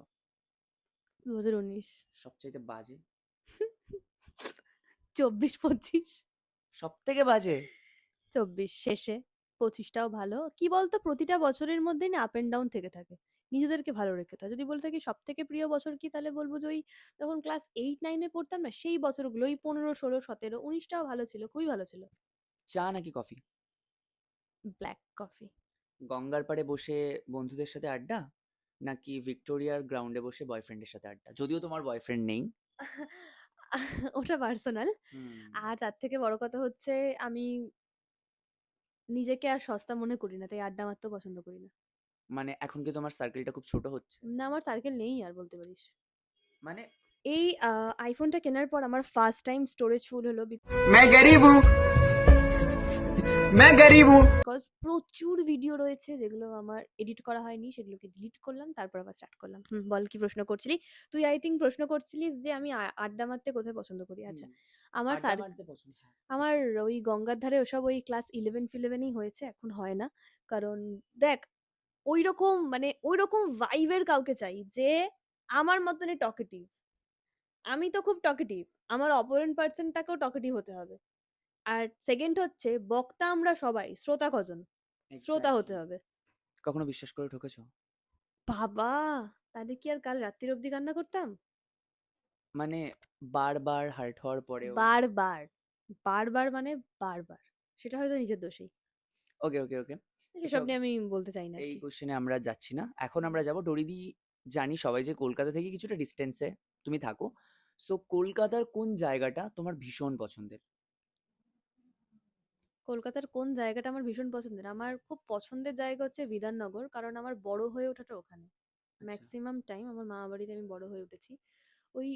২০১৯। সবচাইতে বাজে? ২৪-২৫। সবথেকে বাজে? ২৪ শেষে, ২৫ টাও ভালো। কি বলতো, প্রতিটা বছরের মধ্যেই না আপ এন্ড ডাউন থেকে থাকে। নিজেদেরকে ভালো রেখে হয়। যদি বলে থাকি সবথেকে প্রিয় বছর কি, তাহলে বলব যে ওই যখন ক্লাস 8-9 এ পড়তাম না, সেই বছরগুলো ওই ১৫, ১৬, ১৭, ১৯ টাও ভালো ছিল, খুবই ভালো ছিল। চা নাকি কফি? Black coffee. গঙ্গার পাড়ে বসে বন্ধুদের সাথে আড্ডা? নাকি ভিক্টোরিয়ার গ্রাউন্ডে বসে বয়ফ্রেন্ডের সাথে আড্ডা? যদিও তোমার বয়ফ্রেন্ড নেই। ওটা পার্সোনাল। হুম। আর তার থেকে বড় কথা হচ্ছে, আমি নিজেকে আর সস্তা মনে করি না, তাই আড্ডা মারতেও পছন্দ করি না। মানে এখন কি তোমার সার্কেলটা খুব ছোট হচ্ছে? না, আমার সার্কেল নেই আর বলতে পারিস। মানে এই আইফোনটা কেনার পর আমার ফার্স্ট টাইম স্টোরেজ ফুল হলো, मैं गरीब हूँ मैं गरीब हूँ বিকজ প্রচুর ভিডিও রয়েছে যেগুলো আমার এডিট করা হয়নি, সেগুলোকে ডিলিট করলাম, তারপর আবার স্টার্ট করলাম। বল কি প্রশ্ন করছিলি? তুই আই থিঙ্ক প্রশ্ন করছিলিস যে আমি আড্ডা মারতে কোথায় পছন্দ করি। হুম, আচ্ছা, আমার আড্ডা মারতে পছন্দ, হ্যাঁ। আমার ওই গঙ্গার ধারে ওসব ওই ক্লাস 11-ফিলেভেনই হয়েছে, এখন হয় না। কারণ দেখ, ঐরকম মানে ঐরকম ভাইবের কাউকে চাই যে আমার মতনই টকেটিভ। আমি তো খুব টকেটিভ, আমার অপোনেন্ট পার্সনটাকেও টকেটিভ হতে হবে। আর সেকেন্ড হচ্ছে, বক্তা আমরা সবাই, শ্রোতা কজন? শ্রোতা হতে এক্স্যাক্টলি। হবে। কখনো বিশ্বাস করে ঠকেছো? বাবা! তাহলে কি আর কাল রাত্রির অবধি কান্না করতাম? মানে বারবার হার্ট হওয়ার পরেও? বারবার। বারবার মানে বারবার। সেটা হয়তো নিজের দোষেই। ওকে, ওকে, ওকে। সেসব এসব নিয়ে আমি বলতে চাই না এই আরকি। কোশ্চেনে আমরা যাচ্ছি না। এখন আমরা যাবো ডরিদি। জানি সবাই যে কলকাতা থেকে কিছুটা ডিসটেন্সে তুমি থাকো। সো কলকাতার কোন জায়গাটা তোমার ভীষণ পছন্দের? কলকাতার কোন জায়গাটা আমার ভীষণ পছন্দের? আমার খুব পছন্দের জায়গা হচ্ছে বিধাননগর। কারণ আমার বড় হয়ে ওঠাটা ওখানে। আচ্ছা। মেক্সিমাম টাইম আমার মামাবাড়িতে আমি বড় হয়ে উঠেছি। ওই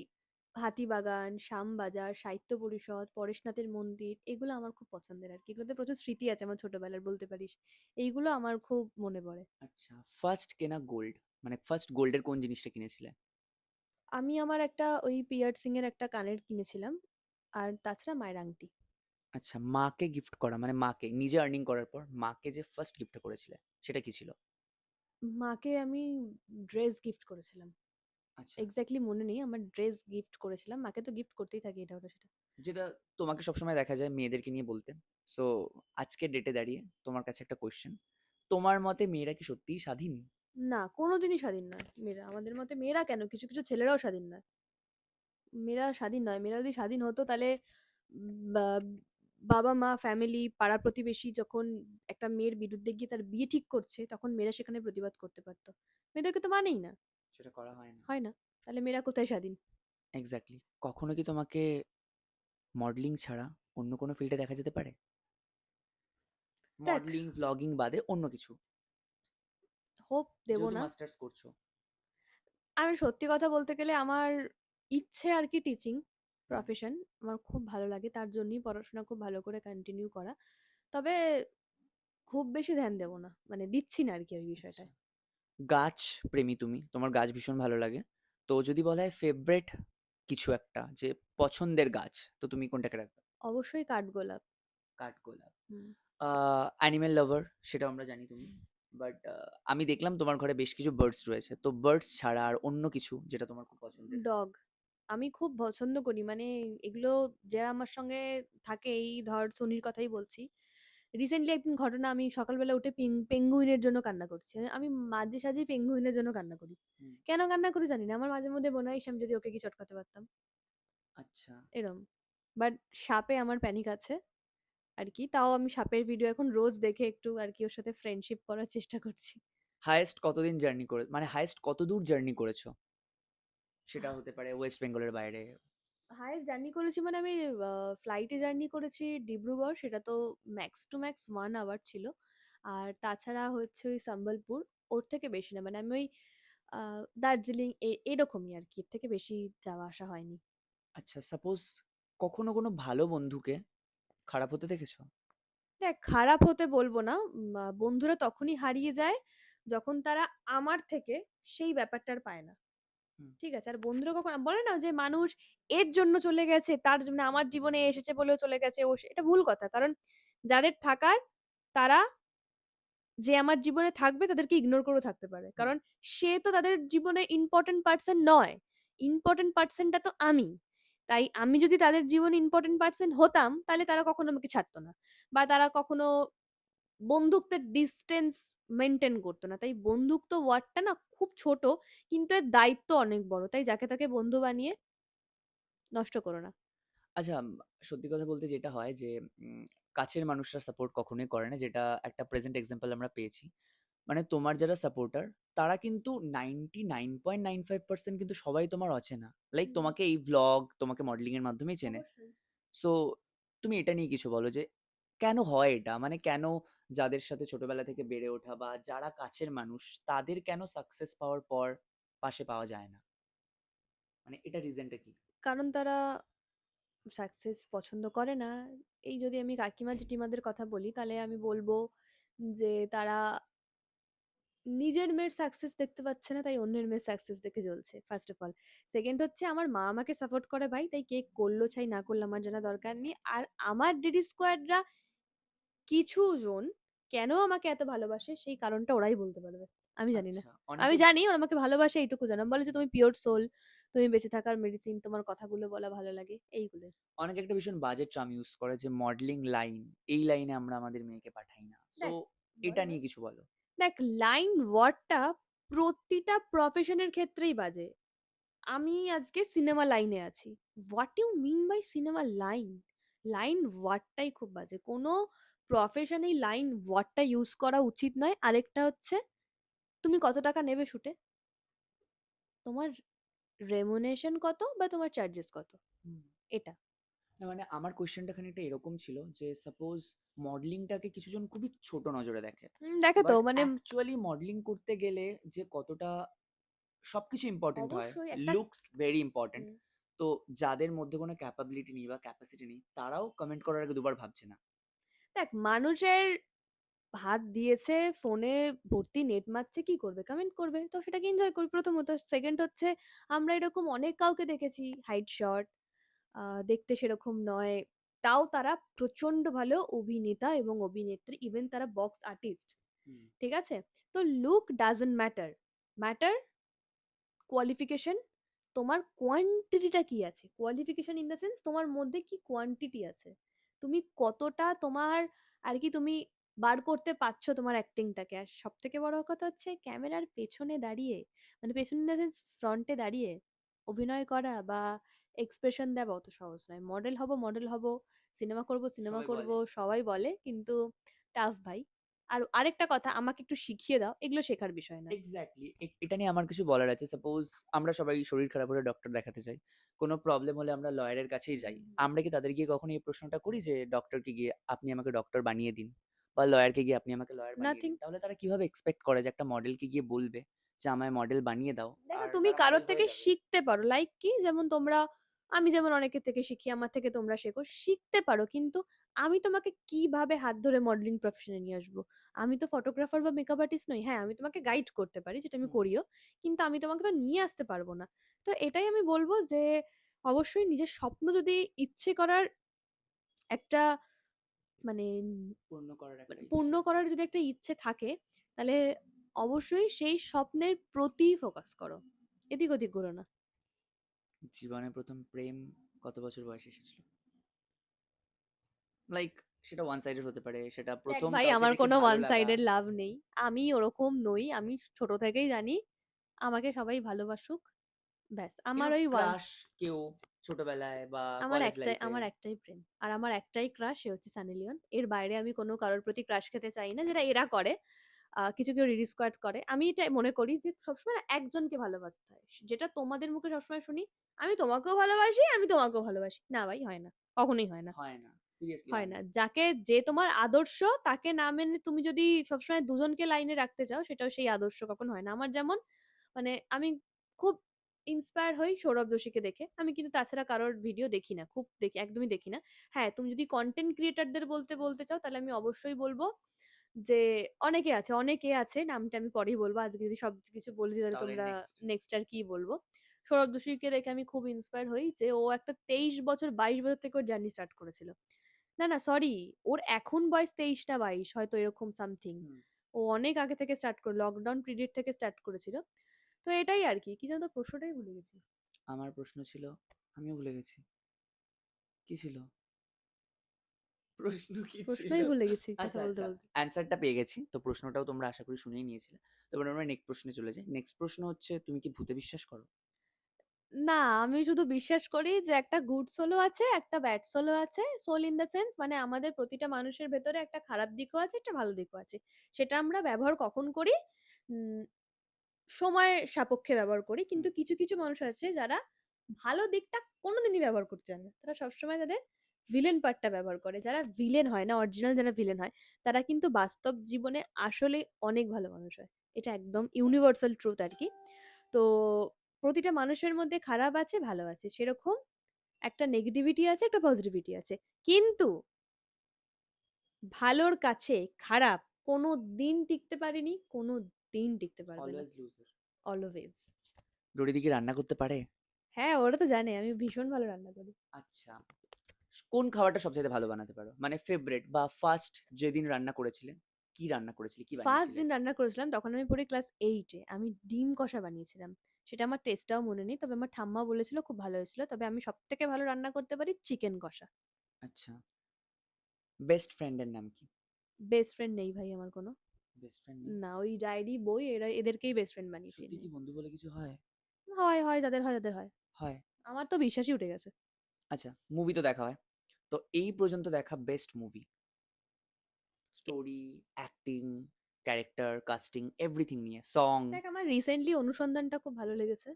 হাতিবাগান, শ্যামবাজার, সাহিত্য পরিষদ, পরেশনাথের মন্দির, এগুলো আমার খুব পছন্দের আরকি। এগুলোতে প্রচুর স্মৃতি আছে আমার ছোটবেলার, বলতে পারিস। এইগুলো আমার খুব মনে পড়ে। আচ্ছা, ফার্স্ট কেনা গোল্ড, মানে ফার্স্ট গোল্ডের কোন জিনিসটা কিনেছিলে? আমি আমার একটা ওই পিয়ার্সিং এর একটা কানের কিনেছিলাম। আর তাছাড়া মায়ের আংটি। আচ্ছা, মাকে গিফট করা, মানে মাকে নিজে আর্নিং করার পর মাকে যে ফার্স্ট গিফটটা করেছিলে সেটা কি ছিল? মাকে আমি ড্রেস গিফট করেছিলাম। আচ্ছা। এক্সাক্টলি মনে নেই, আমার ড্রেস গিফট করেছিলাম। মাকে তো গিফট করতেই থাকি এটা ওটা সেটা। যেটা তোমাকে সবসময় দেখা যায় মেয়েদেরকে নিয়ে বলতে। সো আজকের ডেটে দাঁড়িয়ে তোমার কাছে একটা কোয়েশ্চেন। তোমার মতে মেয়েরা কি সত্যিই স্বাধীন? না, কোনোদিনই স্বাধীন নয় মেয়েরা। আমাদের মতে মেয়েরা কেন, কিছু, কিছু ছেলেরাও স্বাধীন নয়। মেয়েরা স্বাধীন নয়। মেয়েরা যদি স্বাধীন হতো, তাহলে বা বাবা-মা, ফ্যামিলি, পাড়া-প্রতিবেশী যখন একটা মেয়ের বিরুদ্ধে গিয়ে তার বিয়ে ঠিক করছে, তখন মেয়েরা সেখানে প্রতিবাদ করতে পারত। মেয়েদেরকে তো মানেই না। সেটা করা হয় না। হয় না। তাহলে মেয়েরা কোথায় স্বাধীন? এক্স্যাক্টলি। কখনো কি তোমাকে মডেলিং ছাড়া অন্য কোনো ফিল্ডে দেখা যেতে পারে? দেখ, মডেলিং, ভ্লগিং বাদে অন্য কিছু? হোপ দেব যেহেতু না। মাস্টার্স করছো। আমি সত্যি কথা বলতে গেলে আমার ইচ্ছে আরকি টিচিং হুম। প্রফেশন। আমার খুব ভালো লাগে। তার জন্যই পড়াশোনা খুব ভালো করে কন্টিনিউ করা। তবে খুব বেশি ধ্যান দেব না। মানে দিচ্ছি না আরকি ওই আচ্ছা। বিষয়টায়। গাছ প্রেমী তুমি, তোমার গাছ ভীষণ ভালো লাগে। তো যদি বলা হয় ফেভারিট কিছু একটা, যে পছন্দের গাছ, তো তুমি কোনটাকে রাখবে? অবশ্যই কাঠগোলাপ। কাঠগোলাপ। হুম। অ্যানিমেল লাভার, সেটাও আমরা জানি তুমি। বাট আমি দেখলাম তোমার ঘরে বেশ কিছু বার্ডস রয়েছে। তো বার্ডস ছাড়া আর অন্য কিছু যেটা তোমার খুব পছন্দের? ডগ। আমি খুব পছন্দ করি। মানে এগুলো যারা আমার সঙ্গে থাকে, এই ধর সোনির কথাই বলছি। রিসেন্টলি একদিন ঘটনা, আমি সকালবেলা উঠে পেঙ্গুইনের জন্য কান্না করছি। আমি মাঝে সাঝেই পেঙ্গুইনের জন্য কান্না করি। হুম। কেন কান্না করি জানি না। আমার মাঝে মধ্যে মনে হয়, ইস আমি যদি ওকে গিয়ে চটকাতে পারতাম। আচ্ছা। এরম। বাট সাপে আমার প্যানিক আছে আরকি। তাও আমি সাপের ভিডিও এখন রোজ দেখে একটু আরকি ওর সাথে ফ্রেন্ডশিপ করার চেষ্টা করছি। হাইয়েস্ট কতদিন জার্নি করে, মানে হাইয়েস্ট কত দূর জার্নি করেছো? সেটা হতে পারে ওয়েস্ট বেঙ্গলের বাইরে। হাইয়েস্ট জার্নি করেছি মানে আমি ফ্লাইটে জার্নি করেছি ডিব্রুগড়, সেটা তো ম্যাক্স টু ম্যাক্স 1 আওয়ার ছিল। আর তাছাড়া হচ্ছে ওই সম্বলপুর, ওর থেকে বেশি না। মানে আমি ওই আ দার্জিলিং এরকমই আরকি। এর থেকে বেশি যাওয়া আসা হয়নি। আচ্ছা, সাপোজ কখনো কোনো ভালো বন্ধুকে খারাপ হতে দেখেছো? দেখ, খারাপ হতে বলব না। বন্ধুরা তখনই হারিয়ে যায় যখন তারা আমার থেকে সেই ব্যাপারটা আর পায় না। হুম। ঠিক আছে? আর বন্ধুরা কখনো বলে না যে মানুষ এর জন্য চলে গেছে, তার জন্য আমার জীবনে এসেছে বলেও চলে গেছে এটা ভুল কথা। কারণ যাদের থাকার তারা যে আমার জীবনে থাকবে তাদেরকে ইগনোর করেও থাকতে পারে। হুম। কারণ সে তো তাদের জীবনে ইম্পোর্টেন্ট পারসন নয়। ইম্পোর্টেন্ট পারসনটা তো আমি। তাই আমি যদি তাদের জীবনে ইম্পোর্টেন্ট পারসন হতাম, তাহলে তারা কখনো আমাকে ছাড়তো না। বা তারা কখনো বন্ধুত্বের ডিসট্যান্স মেইনটেইন করতো না। তাই বন্ধুত্ব ওয়ার্ডটা না খুব ছোট, কিন্তু এর দায়িত্ব অনেক বড়। তাই যাকে তাকে বন্ধু বানিয়ে নষ্ট করো না। আচ্ছা, সত্যি কথা বলতে যেটা হয় যে উম কাছের মানুষরা সাপোর্ট কখনোই করে না, যেটা একটা প্রেজেন্ট এক্সাম্পল আমরা পেয়েছি। মানে তোমার যারা সাপোর্টার তারা কিন্তু 99.95% কিন্তু সবাই তোমার অচেনা। লাইক হুম, তোমাকে এই ভ্লগ, তোমাকে মডেলিং এর মাধ্যমেই চেনে। অবশ্যই। সো তুমি এটা নিয়ে কিছু বলো যে কেন হয় এটা? মানে কেন যাদের সাথে ছোটবেলা থেকে বেড়ে ওঠা বা যারা কাছের মানুষ তাদের কেন সাকসেস পাওয়ার পর পাশে পাওয়া যায় না? মানে এটা রিজনটা কি? কারণ তারা সাকসেস পছন্দ করে না। এই যদি আমি কাকিমা জেঠিমাদের কথা বলি, তাহলে আমি বলব যে তারা নিজের মেয়ের সাকসেস দেখতে পাচ্ছে না, তাই অন্যের মেয়ের সাকসেস দেখে জ্বলছে, ফার্স্ট অফ অল। সেকেন্ড হচ্ছে আমার মা আমাকে সাপোর্ট করে ভাই, তাই কে করলো চাই না করলো আমার জানা দরকার নেই। আর আমার ডিডি স্কোয়াডরা কিছু জন কেন আমাকে এত ভালোবাসে সেই কারণটা ওরাই বলতে পারবে। আমি জানি না। আচ্ছা, আমি অনেকে জানি ওরা আমাকে ভালোবাসে এইটুকু জানি। বলে যে তুমি পিওর সোল, তুমি বেঁচে থাকার মেডিসিন, তোমার কথাগুলো বলা ভালো লাগে এইগুলো। অনেকে একটা ভীষণ বাজে টার্ম ইউজ করে যে মডেলিং লাইন, এই লাইনে আমরা আমাদের মেয়েকে পাঠাই না। সো দেখ এটা বল বল। নিয়ে কিছু বলো। দেখ, লাইন ওয়ার্ডটা প্রতিটা প্রফেশনের ক্ষেত্রেই বাজে। আমি আজকে সিনেমা লাইনে আছি। What you mean by cinema line? Line ওয়ার্ডটাই খুব বাজে। কোনো প্রফেশনেই লাইন ওয়ার্ডটা ইউজ করা উচিত নয়। আরেকটা হচ্ছে তুমি কত টাকা নেবে শুটে? তোমার রেমুনেশন কত বা তোমার চার্জেস কত? হুম। এটা। না মানে আমার কোয়েশ্চেনটা খানিকটা এরকম ছিল যে সাপোজ মডেলিংটাকে কিছুজন খুবই ছোট নজরে দেখে। দেখে তো বাট মানে অ্যাকচুয়ালি মডেলিং করতে গেলে যে কতটা সবকিছু ইম্পর্টেন্ট হয়, অবশ্যই একটা লুকস ভেরি ইম্পর্টেন্ট। হুম, তো যাদের মধ্যে কোনো ক্যাপাবিলিটি নেই বা ক্যাপাসিটি নেই তারাও কমেন্ট করার আগে দুবার ভাবছে না। দেখ মানুষের হাত দিয়েছে, ফোনে ভর্তি নেট মারছে, কি করবে? কমেন্ট করবে। তো সেটাকে এনজয় করি প্রথমত। সেকেন্ড হচ্ছে আমরা এরকম অনেক কাউকে দেখেছি হাইট শর্ট, দেখতে সেরকম নয়। তাও তারা প্রচন্ড ভালো অভিনেতা এবং অভিনেত্রী, ইভেন তারা বক্স আর্টিস্ট। হুম। ঠিক আছে? তো look doesn't matter. Matter qualification. তোমার কোয়ান্টিটিটা কি আছে? কোয়ালিফিকেশন ইন দ্য সেন্স তোমার মধ্যে কি কোয়ান্টিটি আছে? তুমি কতটা তোমার আর কি তুমি বার করতে পারছো তোমার অ্যাক্টিংটাকে। আর সব থেকে বড় কথা হচ্ছে ক্যামেরার পেছনে দাঁড়িয়ে, মানে পেছনে ইন দ্য সেন্স ফ্রন্টে দাঁড়িয়ে অভিনয় করা বা এক্সপ্রেশন দেওয়া অত সহজ নয়। মডেল হব মডেল হব, সিনেমা করব সিনেমা সবাই করব, বলে। সবাই বলে, কিন্তু টাফ ভাই। আর আরেকটা কথা, আমাকে একটু শিখিয়ে দাও, এগুলো শেখার বিষয় না। এক্স্যাক্টলি। এটা নিয়ে আমার কিছু বলার আছে। সাপোজ আমরা সবাই শরীর খারাপ হলে ডক্টর দেখাতে যাই। কোনো প্রবলেম হলে আমরা লয়ারের কাছেই যাই। আমরা কি তাদের গিয়ে কখনো এই প্রশ্নটা করি যে ডক্টরকে গিয়ে আপনি আমাকে ডক্টর বানিয়ে দিন? বা লয়ারকে গিয়ে আপনি আমাকে লয়ার বানিয়ে নাথিং। দিন? তাহলে তারা কিভাবে এক্সপেক্ট করে যে একটা মডেলকে গিয়ে বলবে যে আমায় মডেল বানিয়ে দাও দেখো আর তুমি তারা কারোর মডেল থেকে হয়ে যাবে? শিখতে পারো, লাইক কি যেমন তোমরা, আমি যেমন অনেকের থেকে শিখি, আমার থেকে তোমরা শেখো, শিখতে পারো, কিন্তু আমি তোমাকে কিভাবে হাত ধরে মডেলিং প্রফেশনে নিয়ে আসবো? আমি তো ফটোগ্রাফার বা মেকআপ আর্টিস্ট নই। হ্যাঁ, আমি তোমাকে গাইড করতে পারি, যেটা আমি হুম। করিও, কিন্তু আমি তোমাকে তো নিয়ে আসতে পারবো না। তো এটাই আমি বলবো যে অবশ্যই নিজের স্বপ্ন যদি ইচ্ছে করার একটা মানে পূর্ণ করার মানে একটা পূর্ণ ইচ্ছে। করার যদি একটা ইচ্ছে থাকে, তাহলে অবশ্যই সেই স্বপ্নের প্রতি ফোকাস করো, এদিক ওদিক ঘুরো না। জীবনে ১ম প্রেম কত বছর বয়সে এসেছিল? লাইক সেটা ওয়ান সাইডেড হতে পারে। সেটা দেখ ১ম ভাই, কাউকে আমার দেখে কোনো ভালো ওয়ান লাগা। সাইডেড লাভ নেই। আমি ওরকম নই। আমি ছোট থেকেই জানি আমাকে সবাই ভালোবাসুক। ব্যাস আমার কিন্তু ওই ওয়ান, ক্রাশ কেউ ছোটবেলায় বা কলেজ লাইফে? আমার একটাই প্রেম। আর আমার একটাই ক্রাশ, সে হচ্ছে সানি লিওন। এর বাইরে আমি কোনো কারোর প্রতি ক্রাশ খেতে চাই না, যেটা এরা করে। কিছু কেউ রিড স্কোয়াড করে। আমি এটা মনে করি যে সবসময় না একজনকে ভালোবাসতে হয়। যেটা তোমাদের মুখে সবসময় শুনি, আমি তোমাকেও ভালোবাসি, আমি তোমাকেও ভালোবাসি। না ভাই, হয় না। কখনোই হয় না। হয় না। সিরিয়াসলি হয় হয় না। না। যে তোমার আদর্শ তাকে না মেনে তুমি যদি সবসময় দুজনকে লাইনে রাখতে চাও, সেটাও সেই আদর্শ কখনো হয় না। আমার যেমন মানে আমি খুব ইন্সপায়ার হই সৌরভ যোশীকে দেখে। আমি কিন্তু তাছাড়া কারোর ভিডিও দেখি না। খুব দেখি, একদমই দেখি না। হ্যাঁ, তুমি যদি কনটেন্ট ক্রিয়েটরদের বলতে চাও, তাহলে আমি অবশ্যই বলব যে অনেকে আছে নামটা আমি পরেই বলবো। আজকে যদি সবকিছু বলে দিই তাহলে তাহলে তোমরা নেক্সট। নেক্সট আর কি বলবো। সৌরভ যোশীকে দেখে আমি খুব ইন্সপায়ার হই যে ও একটা 23 বছর 22 বছর থেকে ওর জার্নি স্টার্ট করেছিল। না সরি, ওর এখন বয়স 23 না 22 হয়তো এরকম সামথিং। হুম। ও অনেক আগে থেকে স্টার্ট করে লকডাউন পিরিয়ড থেকে স্টার্ট করেছিল। তো এটাই আর কি। কি জানো তো প্রশ্নটাই ভুলে গেছি। আমার প্রশ্ন ছিল, আমিও ভুলে গেছি। কি ছিল? প্রশ্ন কি ছিল? প্রশ্নই ভুলে গেছি কথা আচ্ছা, বলতে, আচ্ছা। বলতে। অ্যান্সারটা পেয়ে গেছি। তো প্রশ্নটাও তোমরা আশা করি শুনেই নিয়েছিলে। তো এবার আমরা নেক্সট প্রশ্নে চলে যাই। নেক্সট প্রশ্ন হচ্ছে, তুমি কি ভূতে বিশ্বাস করো? না, আমি শুধু বিশ্বাস করি যে একটা গুড সোলও আছে, একটা ব্যাড সোলও আছে। সোল ইন দ্য সেন্স মানে আমাদের প্রতিটা মানুষের ভেতরে একটা খারাপ দিকও আছে, একটা ভালো দিকও আছে। সেটা আমরা ব্যবহার কখন করি? উম সময়ের সাপেক্ষে ব্যবহার করি। হুম। কিন্তু কিছু মানুষ আছে যারা ভালো দিকটা কোনোদিনই ব্যবহার করতে চায় না। তারা সবসময় তাদের ভিলেন পার্টটা ব্যবহার করে। যারা ভিলেন হয় না, অরিজিনাল যারা ভিলেন হয়, তারা কিন্তু বাস্তব জীবনে আসলেই অনেক ভালো মানুষ হয়। এটা একদম এক্সাক্ট। ইউনিভার্সাল ট্রুথ আরকি। তো প্রতিটা মানুষের মধ্যে খারাপ আছে, ভালো আছে। সেরকম একটা নেগেটিভিটি আছে, একটা পজিটিভিটি আছে। কিন্তু ভালোর কাছে খারাপ কোনোদিন টিকতে পারেনি, কোনোদিন টিকতে পারবে না। Always loser. অলওয়েজ। ডরিদি কি রান্না করতে পারে? হ্যাঁ, ওরা তো জানে আমি ভীষণ ভালো রান্না করি। আচ্ছা। কোন খাবারটা সবচাইতে ভালো বানাতে পারো? মানে ফেভারিট বা ফার্স্ট যেদিন রান্না করেছিলে, কি রান্না করেছিলে? কি ফার্স্ট বানিয়েছিলে? দিন রান্না করেছিলাম তখন আমি পড়ি ক্লাস 8 এ। আমি ডিম কষা বানিয়েছিলাম। সেটা আমার টেস্টটাও মনে নেই। তবে আমার ঠাম্মা বলেছিল খুব ভালো হয়েছিল। তবে আমি সবথেকে ভালো রান্না করতে পারি চিকেন কষা। আচ্ছা। বেস্ট ফ্রেন্ডের নাম কি? বেস্ট ফ্রেন্ড নেই ভাই আমার কোনো। বেস্ট ফ্রেন্ড নেই? না, ওই ডায়েরি, বই এদেরকেই বেস্ট ফ্রেন্ড বানিয়েছি সত্যি আমি। কি বন্ধু বলে কিছু হয়? হয়, যাদের হয় তাদের হয়। হয়। আমার তো বিশ্বাসই উঠে গেছে। আচ্ছা, মুভি তো দেখা হয়। তো এই পর্যন্ত দেখা best movie, story, acting, character, casting, everything নিয়ে, সং। দেখ আমার রিসেন্টলি অনুসন্ধানটা খুব ভালো লেগেছে।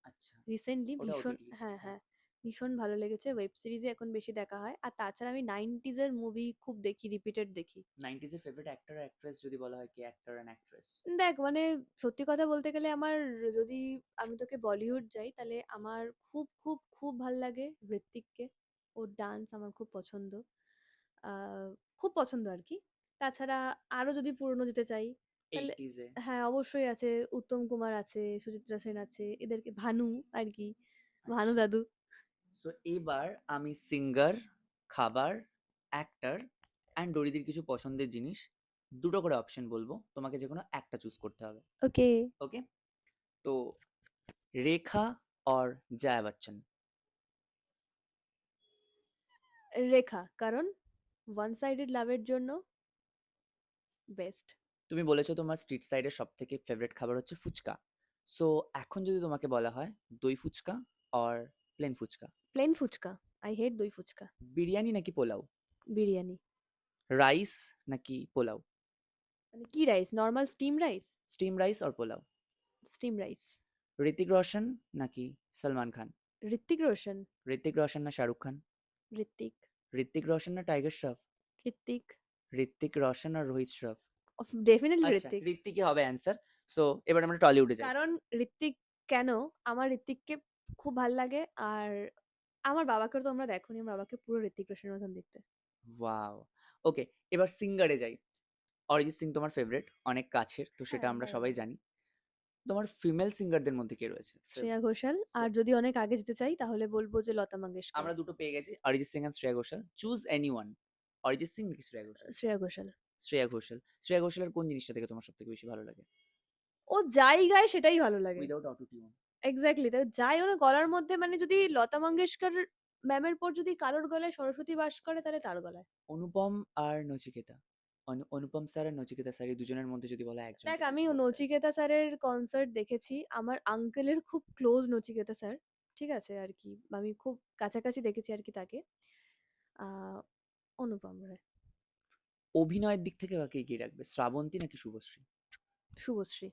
আচ্ছা, রিসেন্টলি ওটা ভীষণ ওটিটিতে। হ্যাঁ, হ্যাঁ। হ্যাঁ। ভীষণ ভালো লেগেছে। ওয়েব সিরিজে এখন বেশি দেখা হয়। আর তাছাড়া আমি 90s এর মুভি খুব দেখি, রিপিটেড দেখি। 90s এর ফেভারিট অ্যাক্টর আর অ্যাক্ট্রেস যদি বলা হয়, কি অ্যাক্টর অ্যান্ড অ্যাক্ট্রেস? দেখ মানে সত্যি কথা বলতে গেলে আমার যদি আমি তোকে বলিউড যাই তাহলে আমার খুব ভাল লাগে হৃত্বিককে। ওর ডান্স আমার খুব পছন্দ। আ খুব পছন্দ আরকি। তাছাড়া আরো যদি পুরনো যেতে চাই তাহলে 80s এ। হ্যাঁ, অবশ্যই আছে। উত্তম কুমার আছে, সুচিত্রা সেন আছে। এদেরকে ভানু আরকি। ভানু আচ্ছা। দাদু। সো এবার আমি সিঙ্গার, খাবার, অ্যাক্টর অ্যান্ড ডরিদির কিছু পছন্দের জিনিস, দুটো করে অপশন বলবো, তোমাকে যে কোনো একটা চুজ করতে হবে। ওকে। ওকে? তো রেখা অর জয়া বচ্চন? রেখা। কারণ ওয়ান সাইডেড লাভের জন্য বেস্ট। তুমি বলেছো তোমার স্ট্রিট সাইডের সব থেকে ফেভারিট খাবার হচ্ছে ফুচকা। সো এখন যদি তোমাকে বলা হয় দই phuchka or plain phuchka? Plain phuchka. I hate doi phuchka. Biryani নাকি পোলাও? বিরিয়ানি। রাইস নাকি পোলাও? মানে কি rice? Normal steam rice? Steam rice or pulao? Steam rice. Hrithik Roshan নাকি সলমান খান? ঋত্বিক রোশন। ঋতিক রোশন না শাহরুখ খান? ঋত্বিক। ঋতিক রোশন না টাইগার শ্রফ? ঋত্বিক। ঋতিক রোশন আর রোহিত শ্রফ? ডেফিনিটলি আচ্ছা, ঋত্বিক। ঋত্বিকই হবে অ্যান্সার। সো এবার আমরা টলিউডে যাই। কারণ ঋত্বিক কেন? আমার ঋত্বিককে খুব ভাল লাগে। আর আমার বাবাকেও তো তোমরা দেখোনি। আমার বাবাকে পুরো ঋত্বিক রোশনের মতন দেখতে। ওয়াও! ওকে, এবার সিঙ্গারে যাই। অরিজিৎ সিং তোমার ফেভারিট, অনেক কাছের, তো সেটা হ্যাঁ, আমরা হ্যাঁ, সবাই হ্যাঁ। জানি। তোমার ফিমেল সিঙ্গারদের মধ্যে কে রয়েছে শ্রেয়া ফেভারিট? ঘোষাল। আর যদি অনেক আগে যেতে চাই তাহলে বলব যে লতা মঙ্গেশকর। আমরা দুটো পেয়ে গেছি, Arijit Singh and Shreya Ghoshal. Choose anyone. Arijit Singh নাকি শ্রেয়া ঘোষাল? শ্রেয়া ঘোষাল। শ্রেয়া ঘোষাল। শ্রেয়া ঘোষালের কোন জিনিসটা থেকে তোমার সবথেকে বেশি ভালো লাগে? ও যাই গায় সেটাই ভালো লাগে। Without auto tune. এক্সাক্টলি। তাই যাই ওর গলার মধ্যে মানে যদি লতা মঙ্গেশকর ম্যামের পর যদি কারোর গলায় সরস্বতী বাস করে তাহলে তার গলায়। অনুপম আর নচিকেতা। অনুপম স্যার আর নচিকেতা স্যার, এই দুজনের মধ্যে যদি বলা হয় দেখ একজনকে চুজ আমি করতে। নচিকেতা স্যারের কনসার্ট দেখেছি। আমার আঙ্কেলের খুব ক্লোজ নচিকেতা স্যার। ঠিক আছে আরকি। আমি খুব কাছাকাছি দেখেছি আরকি তাকে। আ অনুপম রায়। অভিনয়ের দিক থেকে কাকে এগিয়ে রাখবে? শ্রাবন্তী নাকি শুভশ্রী? শুভশ্রী।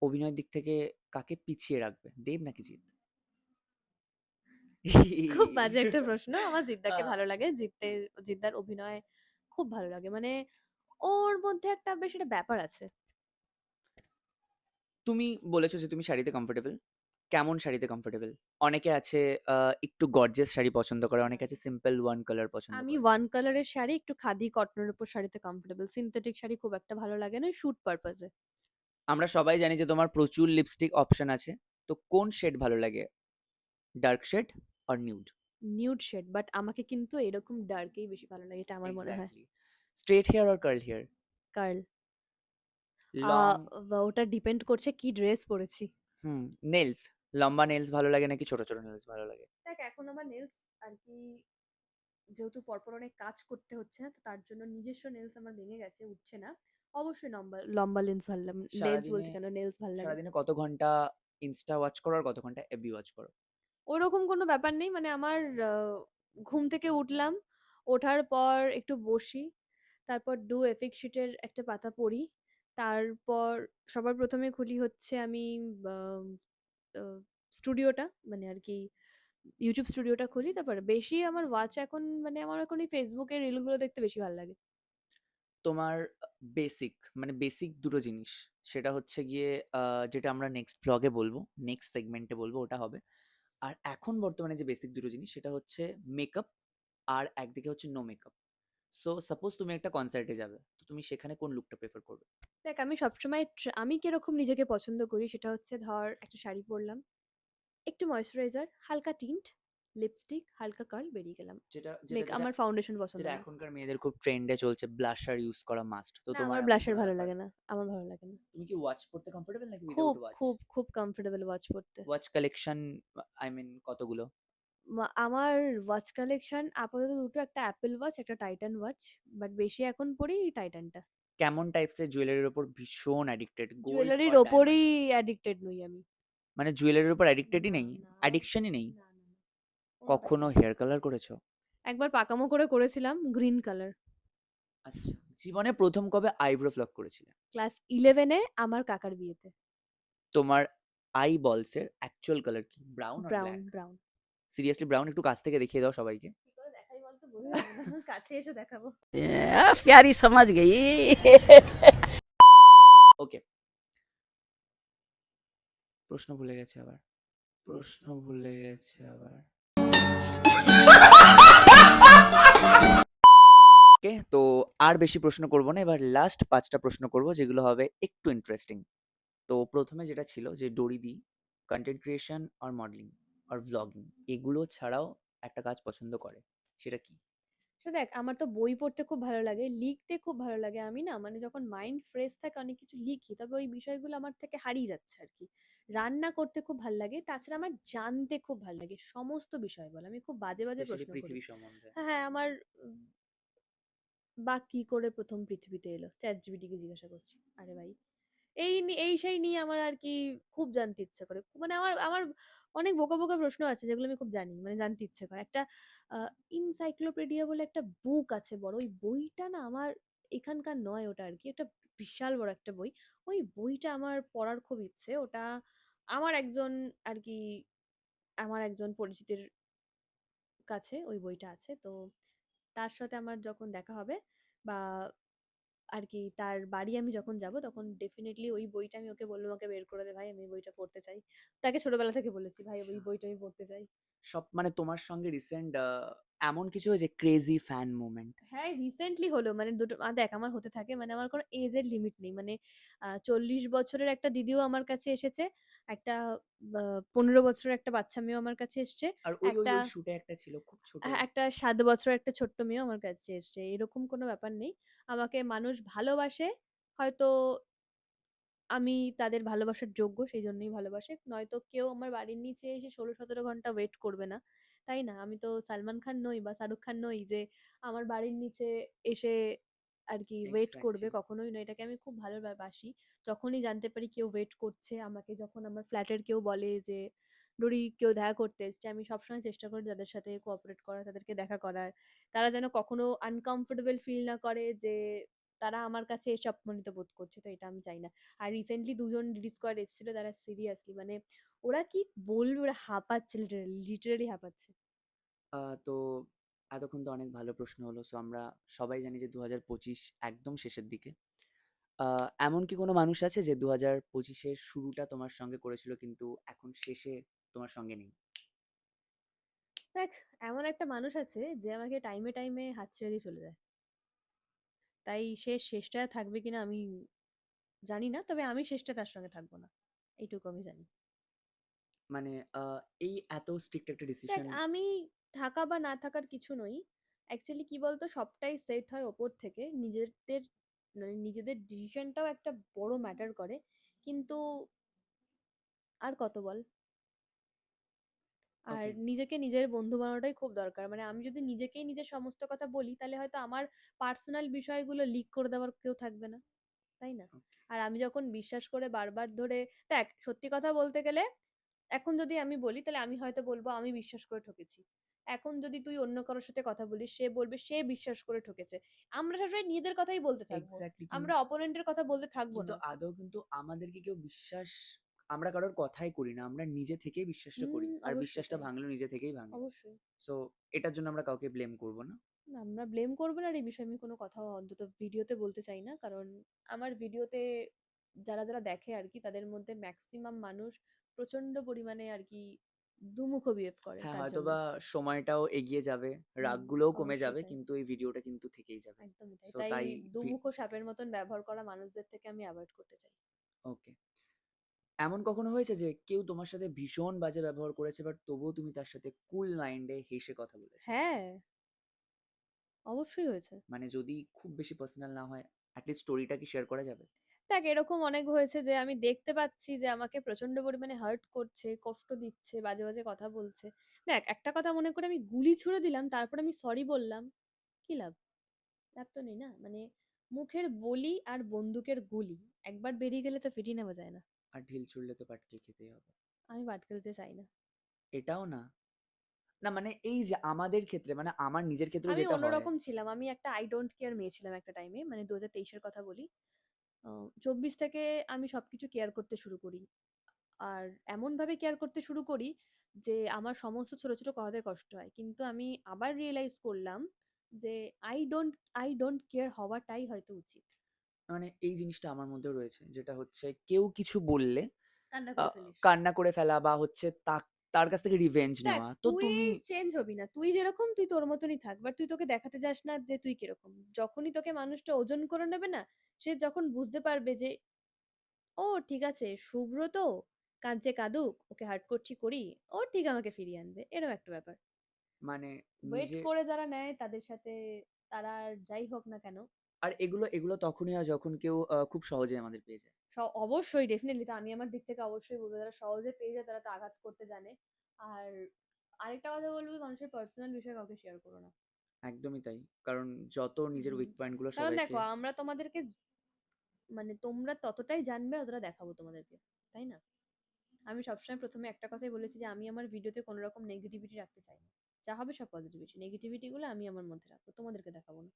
অভিনয়ের দিক থেকে কাকে পিছিয়ে রাখবে? দেব নাকি জিৎ? খুব বাজে একটা প্রশ্ন। আমার জিদ্দাকে আহ, ভালো লাগে। জিদ্দার অভিনয় খুব ভালো লাগে। মানে ওর মধ্যে একটা বেশ একটা ব্যাপার আছে। তুমি বলেছো যে তুমি শাড়িতে কমফোর্টেবল। কেমন শাড়িতে কমফোর্টেবল? অনেকে আছে একটু গর্জিয়াস শাড়ি পছন্দ করে, অনেকে আছে সিম্পল ওয়ান কালার পছন্দ আমি করে। ওয়ান কালারের শাড়ি, একটু খাদি কটনের উপর শাড়িতে কমফোর্টেবল। সিনথেটিক শাড়ি খুব একটা ভালো লাগে না, শুট পারপাজে। আমরা সবাই জানি যে তোমার প্রচুর লিপস্টিক অপশন আছে। তো কোন শেড ভালো লাগে? Dark shade or nude? Nude shade, but আমাকে কিন্তু এরকম ডার্কেই বেশি ভালো লাগে, এটা আমার মনে হয়। Exactly. Straight hair or curl hair? Curl. Long ওটা ডিপেন্ড করছে কি ড্রেস পরেছি। নেলস, লম্বা নেলস ভালো লাগে নাকি ছোট ছোট নেলস ভালো লাগে? দেখ, এখন আমার নেলস আর কি, যেহেতু পরপর অনেক কাজ করতে হচ্ছে না, তো তার জন্য নিজস্ব নেলস আমার ভেঙে গেছে, উঠছে না। অবশ্যই লম্বা লম্বা লেন্স ভালো লাগে, লেন্স সারাদিনে বলছি কেন, নেলস ভালো লাগে। সারাদিনে কত ঘন্টা ইনস্টা ওয়াচ করো আর কত ঘন্টা এফবি ওয়াচ করো? ওরকম কোনো ব্যাপার নেই, মানে আমার ঘুম থেকে উঠলাম, ওঠার পর একটু বসি, তারপর এফেক্ট শিটের একটা পাতা পড়ি, তারপর সবার প্রথমে খুলি হচ্ছে আমি স্টুডিওটা, মানে আর কি ইউটিউব স্টুডিওটা খুলি। তারপর বেশি আমার ওয়াচ এখন, মানে আমার এখন এই ফেসবুকের রিলগুলো দেখতে বেশি ভালো লাগে। তোমার বেসিক মানে বেসিক দুটো জিনিস, সেটা হচ্ছে গিয়ে যেটা আমরা নেক্সট ব্লগে বলবো, নেক্সট সেগমেন্টে বলবো, ওটা হবে। আর এখন বর্তমানে যে বেসিক দুটো জিনিস সেটা হচ্ছে মেকআপ, আর একদিকে হচ্ছে নো মেকআপ। সো সাপোজ তুমি একটা কনসার্টে যাবে, তো তুমি সেখানে কোন লুকটা প্রেফার করবে? দেখ, আমি সবসময় আমি কিরকম নিজেকে পছন্দ করি সেটা হচ্ছে, ধর একটা শাড়ি পরলাম, একটু ময়েশ্চারাইজার, হালকা টিন্ট, লিপস্টিক, হালকা কার্ল, বেরিয়ে গেলাম। যেটা যেটা যেটা আমার ফাউন্ডেশন পছন্দ যেটা না। এখনকার মেয়েদের খুব ট্রেন্ডে চলছে, ব্লাশার ইউজ করা মাস্ট, তো না, তোমার আমার এমন ব্লাশার কোনো ভালো ব্যাপার? লাগে না, আমার ভালো লাগে না। তুমি কি ওয়াচ পড়তে কমফোর্টেবল নাকি খুব উইদাউট ওয়াচ? খুব খুব কমফোর্টেবল ওয়াচ পরতে। ওয়াচ কালেকশন, আই মিন কতগুলো? আমার ওয়াচ কালেকশন আপাতত দুটো, একটা অ্যাপেল ওয়াচ, একটা টাইটান ওয়াচ, বাট বেশি এখন পরি টাইটানটা। কেমন টাইপসের জুয়েলারির উপর ভীষণ অ্যাডিক্টেড, গোল্ড জুয়েলারির অর ডায়মন্ড? ওপরই অ্যাডিক্টেড নই আমি। মানে জুয়েলারির উপর অ্যাডিক্টেডই না, নেই, না, অ্যাডিকশনই নেই? না, না, না, কোনোটাই কখনো না। হেয়ার কালার করেছো? একবার পাকামো করে করেছিলাম, গ্রিন কালার। আচ্ছা। জীবনে প্রথম কবে আইব্রো প্লাক করেছিলে? ক্লাস 11-এ আমার কাকার বিয়েতে। তোমার আই বলস এর অ্যাকচুয়াল কালার কি, ব্রাউন আর brown, black? Brown. Seriously brown? একটু কাছ থেকে দেখিয়ে দাও সবাইকে। কি করে দেখাই বলতো, বোঝা যাবে না। কাছে এসে দেখাবো। प्यारी समझ गई ওকে, প্রশ্ন ভুলে গেছে আবার, প্রশ্ন ভুলে গেছে আবার। ওকে, তো আর বেশি প্রশ্ন করব না, এবার লাস্ট 5টা প্রশ্ন করব যেগুলো হবে একটু ইন্টারেস্টিং। তো প্রথমে যেটা ছিল যে ডোরিদি কন্টেন্ট ক্রিয়েশন আর মডেলিং আর ভ্লগিং এগুলো ছাড়াও একটা কাজ পছন্দ করে, সেটা কি? তো দেখ, আমার তো বই পড়তে খুব ভালো লাগে, লিখতে খুব ভালো লাগে। আমি না, মানে যখন মাইন্ড ফ্রেশ থাকে অনেক কিছু লিখি, তবে ওই বিষয়গুলো আমার থেকে হারিয়ে যাচ্ছে আর কি। রান্না করতে খুব ভালো লাগে, তাছাড়া আমার জানতে খুব ভালো লাগে সমস্ত বিষয় বলে। আমি খুব বাজে বাজে স্পেশালি প্রশ্ন করি। পৃথিবী সম্বন্ধে। হ্যাঁ, হ্যাঁ, আমার বা কি করে প্রথম পৃথিবীতে এলো, চ্যাট জিপিটিকে জিজ্ঞাসা করছি। আরে ভাই, এই সেই নিয়ে আমার আর কি খুব জানতে ইচ্ছা করে। মানে আমার আমার অনেক বোকা বোকা প্রশ্ন আছে যেগুলো আমি খুব জানি, মানে জানতে ইচ্ছে করে। একটা ইনসাইক্লোপিডিয়া বলে একটা বুক আছে বড়, ওই বইটা না আমার এখানকার নয়, ওটা আর কি একটা বিশাল বড় একটা বই। ওই বইটা আমার পড়ার খুব ইচ্ছে। ওটা আমার একজন আর কি, আমার একজন পরিচিতের কাছে ওই বইটা আছে। তো তার সাথে আমার যখন দেখা হবে, বা আর কি তার বাড়ি আমি যখন যাব, তখন ডেফিনেটলি ওই বইটা আমি ওকে বলবো, আমাকে বের করে দে ভাই, আমি এই বইটা পড়তে চাই। তাকে ছোটবেলা থেকে বলেছি, ভাই আচ্ছা, ওই বইটা আমি পড়তে চাই। সব মানে তোমার সঙ্গে রিসেন্ট এমন কিছু হয়েছে ক্রেজি ফ্যান মোমেন্ট? হ্যাঁ, রিসেন্টলি হলো, মানে দুটো দেখ, আমার হতে থাকে, মানে আমার কোনো এজের লিমিট নেই। মানে 40 বছরের একটা দিদিও আমার কাছে এসেছে, একটা 15 বছরের একটা বাচ্চা মেয়েও আমার কাছে এসছে, আর ওই ওই একটা ওই শুটে একটা ছিল খুব ছোট। একটা 7 বছরের একটা ছোট্ট মেয়েও আমার কাছে এসছে। এরকম কোনো ব্যাপার নেই। আমাকে মানুষ ভালোবাসে, হয়তো আমি তাদের ভালোবাসার যোগ্য, সেই জন্যই ভালোবাসে। নয়তো কেউ আমার বাড়ির নিচে এসে 16-17 ঘন্টা ওয়েট করবে না। তাই না? আমি তো সালমান খান নই বা শাহরুখ খান নই যে আমার বাড়ির নিচে এসে আর কি ওয়েট করবে, এক্স্যাক্টলি। কখনোই নয়। এটাকে আমি খুব বাসি। যখনই জানতে পারি কেউ ওয়েট করছে আমাকে, যখন আমার ফ্ল্যাটের কেউ বলে যে, "ডোরি, কেউ দেখা করতে এসছে", আমি সবসময় চেষ্টা করি তাদের সাথে কোঅপারেট করার, তাদেরকে দেখা করার। তারা যেন কখনো আনকমফোর্টেবল ফিল না করে যে তারা আমার কাছে এসে অপমানিত বোধ করছে। তো এটা আমি চাই না। আর রিসেন্টলি 2 জন রিড স্কোয়াড এসেছিল, তারা সিরিয়াসলি, মানে ওরা কি বলবে, ওরা হাঁপাচ্ছে, লিটারালি হাঁপাচ্ছে। তো এতক্ষণ তো অনেক ভালো প্রশ্ন হলো, সো আমরা সবাই জানি যে 2025 একদম শেষের দিকে। এমন কি কোনো মানুষ আছে যে 2025 এর শুরুটা তোমার সঙ্গে করেছিল কিন্তু এখন শেষে তোমার সঙ্গে নেই? দেখ, এমন একটা মানুষ আছে যে আমাকে টাইমে টাইমে হাত ছেড়ে দিয়ে চলে যায়। তাই সে শেষটায় থাকবে কিনা আমি জানি না, তবে আমি শেষটা তার সঙ্গে থাকবো না, এইটুকু আমি জানি। মানে এই এত স্ট্রিক্ট একটা দেখ, ডিসিশন। আমি থাকা বা না থাকার কিছু নই। অ্যাকচুয়ালি কি বলতো, সবটাই সেট হয় ওপর থেকে। নিজেদের মানে নিজেদের ডিসিশনটাও একটা বড় ম্যাটার করে, কিন্তু আর কত বল। আর ওকে। নিজেকে নিজের বন্ধু বানানোটাই খুব দরকার। মানে আমি যদি নিজেকেই নিজের সমস্ত কথা বলি, তাহলে হয়তো আমার পার্সোনাল বিষয়গুলো লিক করে দেওয়ার কেউ থাকবে না, তাই না? আর আমি যখন বিশ্বাস করে বারবার ধরে, দেখ সত্যি কথা বলতে গেলে, এখন যদি আমি বলি তাহলে আমি হয়তো বলবো আমি বিশ্বাস করে ঠকেছি। এখন যদি তুই অন্য কারোর সাথে কথা বলিস, সে বলবে সে বিশ্বাস করে ঠকেছে। আমরা সবসময় নিজেদের কথাই বলতে থাকবো, এক্স্যাক্টলি। আমরা অপোনেন্টের কথা বলতে থাকবো কিন্তু না। আদৌ কিন্তু আমাদেরকে কেউ বিশ্বাস, আমরা কারোর কথাই করি না, আমরা নিজে থেকেই বিশ্বাসটা করি, আর অবশ্যই বিশ্বাসটা তাই। ভাঙলেও নিজে থেকেই ভাঙে। অবশ্যই। সো এটার জন্য আমরা কাউকে ব্লেম করব না। না, আমরা ব্লেম করবো না, আর এই বিষয়ে আমি কোনো কথাও অন্তত ভিডিওতে বলতে চাই না, কারণ আমার ভিডিওতে যারা যারা দেখে আর কি, তাদের মধ্যে ম্যাক্সিমাম মানুষ প্রচন্ড পরিমাণে আর কি দুমুখো বিহেভ করে, হ্যাঁ, তার জন্য। হয়তোবা সময়টাও এগিয়ে যাবে, হুম। রাগগুলোও কমে অবশ্যই যাবে, তাই। কিন্তু এই ভিডিওটা কিন্তু থেকেই যাবে। একদমই তাই। সো তাই তাই দুমুখো সাপের মতন ব্যবহার করা মানুষদের থেকে আমি অ্যাভয়েড করতে চাই। ওকে। এমন কখনো হয়েছে যে কেউ তোমার সাথে ভীষণ বাজে ব্যবহার করেছে বাট তবুও তুমি তার সাথে কুল মাইন্ডে হেসে কথা বলেছো? হ্যাঁ, অবশ্যই হয়েছে। মানে যদি খুব বেশি পার্সোনাল না হয়, অ্যাটলিস্ট স্টোরিটা কি শেয়ার করা যাবে? দেখ, এরকম অনেক হয়েছে যে আমি দেখতে পাচ্ছি যে আমাকে প্রচন্ড পরিমাণে হার্ট করছে, কষ্ট দিচ্ছে, বাজে বাজে কথা বলছে। দেখ, একটা কথা মনে করে আমি গুলি ছুড়ে দিলাম, তারপর আমি সরি বললাম, কি লাভ? লাভ তো নেই না। মানে মুখের বলি আর বন্দুকের গুলি একবার বেরিয়ে গেলে তো ফিরিয়ে নেওয়া যায় না। আর ঢিল ছুড়লে তো পাটকেল খেতেই হবে। আমি পাটকেলতে চাই না। এটাও না। না মানে এই যে আমাদের ক্ষেত্রে, মানে আমার নিজের ক্ষেত্রেও আমি যেটা হয়। অন্যরকম ছিলাম। আমি একটা আই ডোন্ট কেয়ার মেয়ে ছিলাম একটা টাইমে, মানে 2023 এর কথা বলি। 24 থেকে আমি সবকিছু কেয়ার করতে শুরু করি। আর এমনভাবে কেয়ার করতে শুরু করি যে আমার সমস্ত ছোট ছোট কথাতে কষ্ট হয়। কিন্তু আমি আবার রিয়েলাইজ করলাম যে I don't I don't care হওয়াটাই হয়তো উচিত। মানে এই জিনিসটা আমার মধ্যেও রয়েছে, যেটা হচ্ছে কেউ কিছু বললে কান্না আ করে ফেলিস। কান্না করে ফেলা বা হচ্ছে তার কাছ থেকে রিভেঞ্জ দেখ, নেওয়া। তো তুই তুমি চেঞ্জ হবি না। তুই যেরকম তুই তোর মতনই থাক। বাট তুই তোকে দেখাতে যাস না যে তুই কিরকম। যখনই তোকে মানুষটা ওজন করে নেবে না, সে যখন বুঝতে পারবে যে ও ঠিক আছে, শুভ্র তো কাঁদছে কাঁদুক, ওকে হার্ট করছি করি, ও ঠিক আমাকে ফিরিয়ে আনবে, এরকম একটা ব্যাপার। মানে ওয়েট নিজে, করে যারা নেয় তাদের সাথে, তারা আর যাই হোক না কেন। আর এগুলো এগুলো তখনই হয় যখন কেউ খুব সহজে আমাদের পেয়ে যায়। অবশ্যই ডেফিনেটলি, তো আমি আমার দিক থেকে অবশ্যই বলবো, যারা সহজে পেয়ে যায় তারা তো আঘাত করতে জানে। আর আরেকটা কথা বলবো, মানুষের পার্সোনাল বিষয় কাউকে শেয়ার করো না। একদমই তাই। কারণ যত নিজের হুম। উইক পয়েন্ট গুলো কারণ সবাইকে। দেখো, আমরা তোমাদেরকে মানে তোমরা ততটাই জানবে যতটা দেখাবো তোমাদেরকে, তাই না? আমি সবসময় প্রথমে একটা কথাই বলেছি যে আমি আমার ভিডিওতে কোনো রকম নেগেটিভিটি রাখতে চাই না। যা হবে সব পজিটিভিটি। নেগেটিভিটি গুলো আমি আমার মধ্যে রাখবো, তোমাদেরকে দেখাবো না।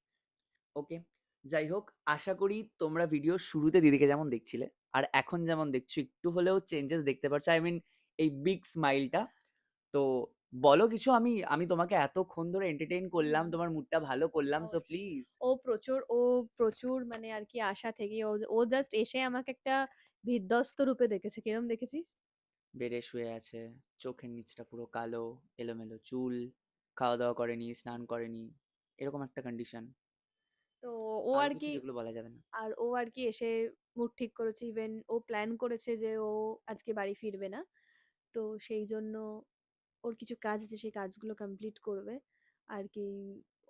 ওকে। যাই হোক, আশা করি তোমরা ভিডিওর শুরুতে দিদিকে যেমন দেখছিলে আর এখন যেমন দেখছো একটু হলেও চেঞ্জেস দেখতে পাচ্ছ। আই মিন এই বিগ স্মাইলটা। তো বলো কিছু, আমি আমি তোমাকে এতক্ষণ ধরে এন্টারটেইন করলাম, হুম। তোমার মুডটা ভালো করলাম, সো অবশ্যই। প্লিজ। ও প্রচুর মানে আর কি আশা থেকে ও জাস্ট এসে আমাকে একটা বিধ্বস্ত রূপে দেখেছে। কিরম দেখেছিস? বেডে শুয়ে আছে, চোখের নিচটা পুরো কালো, এলোমেলো চুল, খাওয়া দাওয়া করেনি, স্নান করেনি, এরকম একটা কন্ডিশন। তো ও আরো আর কিছু কি যেগুলো বলা যাবে না। ও আর কি এসে মুড ঠিক করেছে। ইভেন ও প্ল্যান করেছে যে ও আজকে বাড়ি ফিরবে না। তো সেই জন্য ওর কিছু কাজ আছে, সেই কাজগুলো কমপ্লিট করবে আর কি।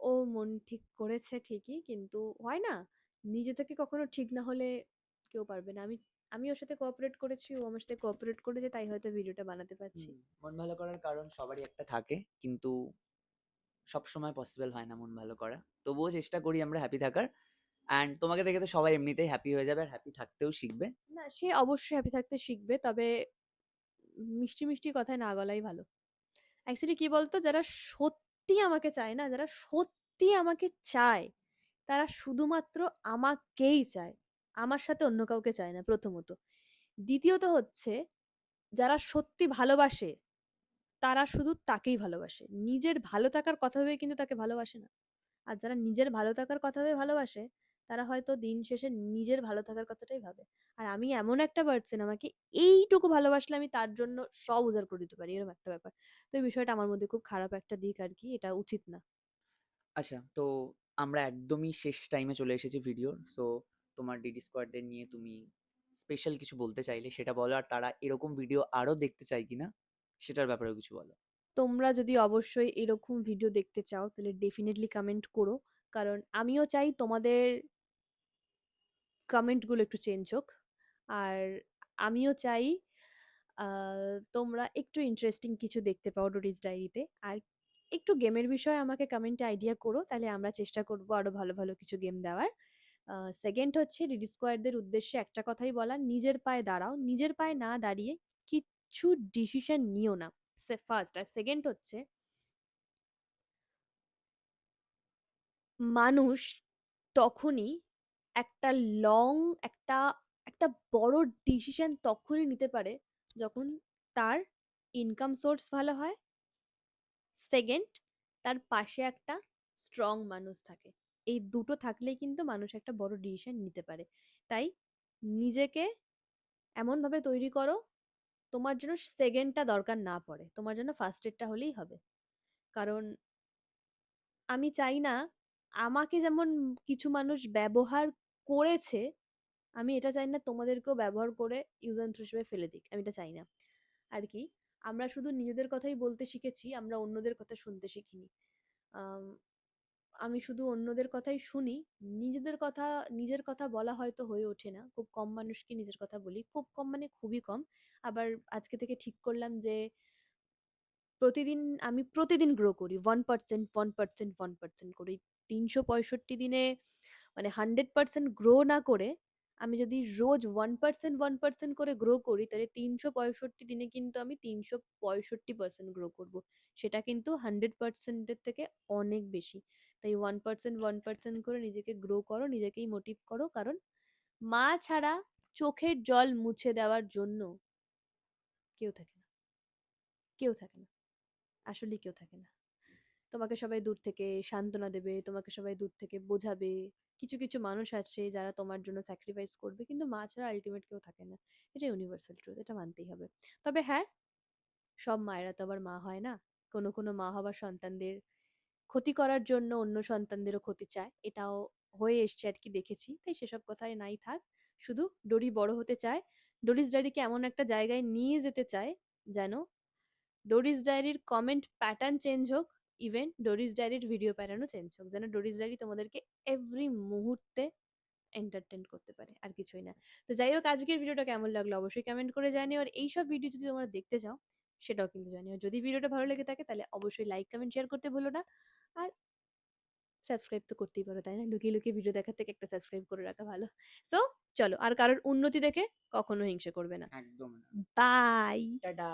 ও মন ঠিক করেছে ঠিকই, কিন্তু হয় না, নিজে থেকে কখনো ঠিক না হলে কেউ পারবে না। আমি আমি ওর সাথে কোঅপারেট করেছি, ও আমার সাথে কোঅপারেট করেছে, তাই হয়তো ভিডিওটা বানাতে পারছি। হুম। মন ভালো করার কারণ সবারই একটা থাকে, কিন্তু সবসময় পসিবল হয় না মন ভালো করা। তবুও চেষ্টা করি আমরা হ্যাপি থাকার। অ্যান্ড তোমাকে দেখে তো সবাই এমনিতেই হ্যাপি হয়ে যাবে আর হ্যাপি থাকতেও শিখবে। না, সে অবশ্যই হ্যাপি থাকতে শিখবে, তবে মিষ্টি মিষ্টি কথায় না গলাই ভালো। অ্যাকচুয়ালি কি বলতো, যারা সত্যি আমাকে চায় না, যারা সত্যি আমাকে চায়, তারা শুধুমাত্র আমাকেই চায়। আমার সাথে অন্য কাউকে চায় না, প্রথমত। দ্বিতীয়ত হচ্ছে, যারা সত্যি ভালোবাসে তারা শুধু তাকেই ভালোবাসে। নিজের ভালো থাকার কথা ভেবে কিন্তু তাকে ভালোবাসে না। আর যারা নিজের ভালো থাকার কথা ভেবে ভালোবাসে, তারা হয়তো দিন শেষে নিজের ভালো থাকার কথাটাই ভাবে। আর আমি এমন একটা পার্সন, আমাকে এইটুকু ভালোবাসলে আমি তার জন্য সব উজাড় করে দিতে পারি, এরকম একটা ব্যাপার। তো এই বিষয়টা আমার মধ্যে খুব খারাপ একটা দিক আরকি। এটা উচিত না। আচ্ছা, তো আমরা একদমই শেষ টাইমে চলে এসেছি ভিডিওর। সো তোমার ডিডি স্কোয়াডদের নিয়ে তুমি স্পেশাল কিছু বলতে চাইলে সেটা বলো, আর তারা এরকম ভিডিও আরো দেখতে চায় কিনা সেটার ব্যাপারেও কিছু বলো। তোমরা যদি অবশ্যই এরকম ভিডিও দেখতে চাও তাহলে ডেফিনিটলি কমেন্ট করো। কারণ আমিও চাই তোমাদের কমেন্টগুলো একটু চেঞ্জ হোক। আর আমিও চাই তোমরা একটু ইন্টারেস্টিং কিছু দেখতে পাও ডোরিস ডায়েরিতে। আর একটু গেমের বিষয়ে আমাকে কমেন্টে আইডিয়া করো, তাহলে আমরা চেষ্টা করবো আরো ভালো ভালো কিছু গেম দেওয়ার। সেকেন্ড হচ্ছে ডিডি স্কোয়ারদের উদ্দেশ্যে একটা কথাই বলা, নিজের পায়ে দাঁড়াও, নিজের পায়ে না দাঁড়িয়ে কিচ্ছু ডিসিশন নিও না। ফার্স্ট। আর সেকেন্ড হচ্ছে, মানুষ তখনই একটা লং একটা একটা বড় ডিসিশন তখনই নিতে পারে যখন তার ইনকাম সোর্স ভালো হয়, সেকেন্ড তার পাশে একটা স্ট্রং মানুষ থাকে। এই দুটো থাকলেই কিন্তু মানুষ একটা বড় ডিসিশন নিতে পারে। তাই নিজেকে এমনভাবে তৈরি করো তোমার জন্য সেকেন্ডটা দরকার না পড়ে, তোমার জন্য ফার্স্ট এডটা হলেই হবে। কারণ আমি চাই না আমাকে যেমন কিছু মানুষ ব্যবহার করেছে, আমি এটা চাই না তোমাদেরকেও ব্যবহার করে ইউজ অ্যান্ড থ্রো হিসেবে ফেলে দিক। আমি এটা চাই না আর কি। আমরা শুধু নিজেদের কথাই বলতে শিখেছি, আমরা অন্যদের কথা শুনতে শিখিনি। আম, আমি শুধু অন্যদের কথাই শুনি, নিজেদের কথা, নিজের কথা বলা হয়তো হয়ে ওঠে না। খুব কম মানুষকে নিজের কথা বলি, খুব কম মানে খুবই কম। আবার আজকে থেকে ঠিক করলাম যে প্রতিদিন আমি প্রতিদিন গ্রো করি 1%, 1%, 1% করে। 365 দিনে মানে 100% গ্রো না করে আমি যদি রোজ 1%, 1% করে গ্রো করি, তাহলে 365 দিনে কিন্তু আমি 365% গ্রো করব। সেটা কিন্তু 100%-এর থেকে অনেক বেশি। তাই 1%, 1% করে নিজেকে গ্রো করো, নিজেকেই মোটিভ করো। কারণ মা ছাড়া চোখের জল মুছে দেওয়ার জন্য কেউ থাকে না, কেউ থাকে না, আসলে কেউ থাকে না। তোমাকে সবাই দূর থেকে সান্ত্বনা দেবে, তোমাকে সবাই দূর থেকে বোঝাবে। কিছু কিছু মানুষ আছে যারা তোমার জন্য স্যাক্রিফাইস করবে, কিন্তু মা ছাড়া আলটিমেট কেউ থাকে না। এটা ইউনিভার্সাল ট্রুথ, এটা মানতেই হবে। তবে হ্যাঁ, সব মায়েরা তো আবার মা হয় না। কোনো কোনো মা হবার সন্তানদের ক্ষতি করার জন্য অন্য সন্তানদেরও ক্ষতি চায়, এটাও হয়ে এসছে আর কি, দেখেছি। তাই সেসব কথাই নাই থাক। শুধু ডোরি বড় হতে চায়, ডোরিস ডায়েরিকে এমন একটা জায়গায় নিয়ে যেতে চায় যেন ডোরিস ডায়েরির কমেন্ট প্যাটার্ন চেঞ্জ হোক, ইভেন ডোরিস ডায়েরির ভিডিও প্যাটার্নও চেঞ্জ হোক, যেন ডোরিস ডায়েরি তোমাদেরকে এভরি মুহূর্তে এন্টারটেন করতে পারে, আর কিছুই না। তো যাই হোক, আজকের ভিডিওটা কেমন লাগলো অবশ্যই কমেন্ট করে জানিও। আর এইসব ভিডিও যদি তোমরা দেখতে চাও সেটাও কিন্তু জানিও। যদি ভিডিওটা ভালো লেগে থাকে তাহলে অবশ্যই লাইক কমেন্ট শেয়ার করতে ভুলো না। আর সাবস্ক্রাইব তো করতেই পারো, তাই না? লুকিয়ে লুকিয়ে ভিডিও দেখার থেকে একটা সাবস্ক্রাইব করে রাখা ভালো। সো চলো, আর কারোর উন্নতি দেখে কখনো হিংসে করবে না। একদম না। বাই। টাটা।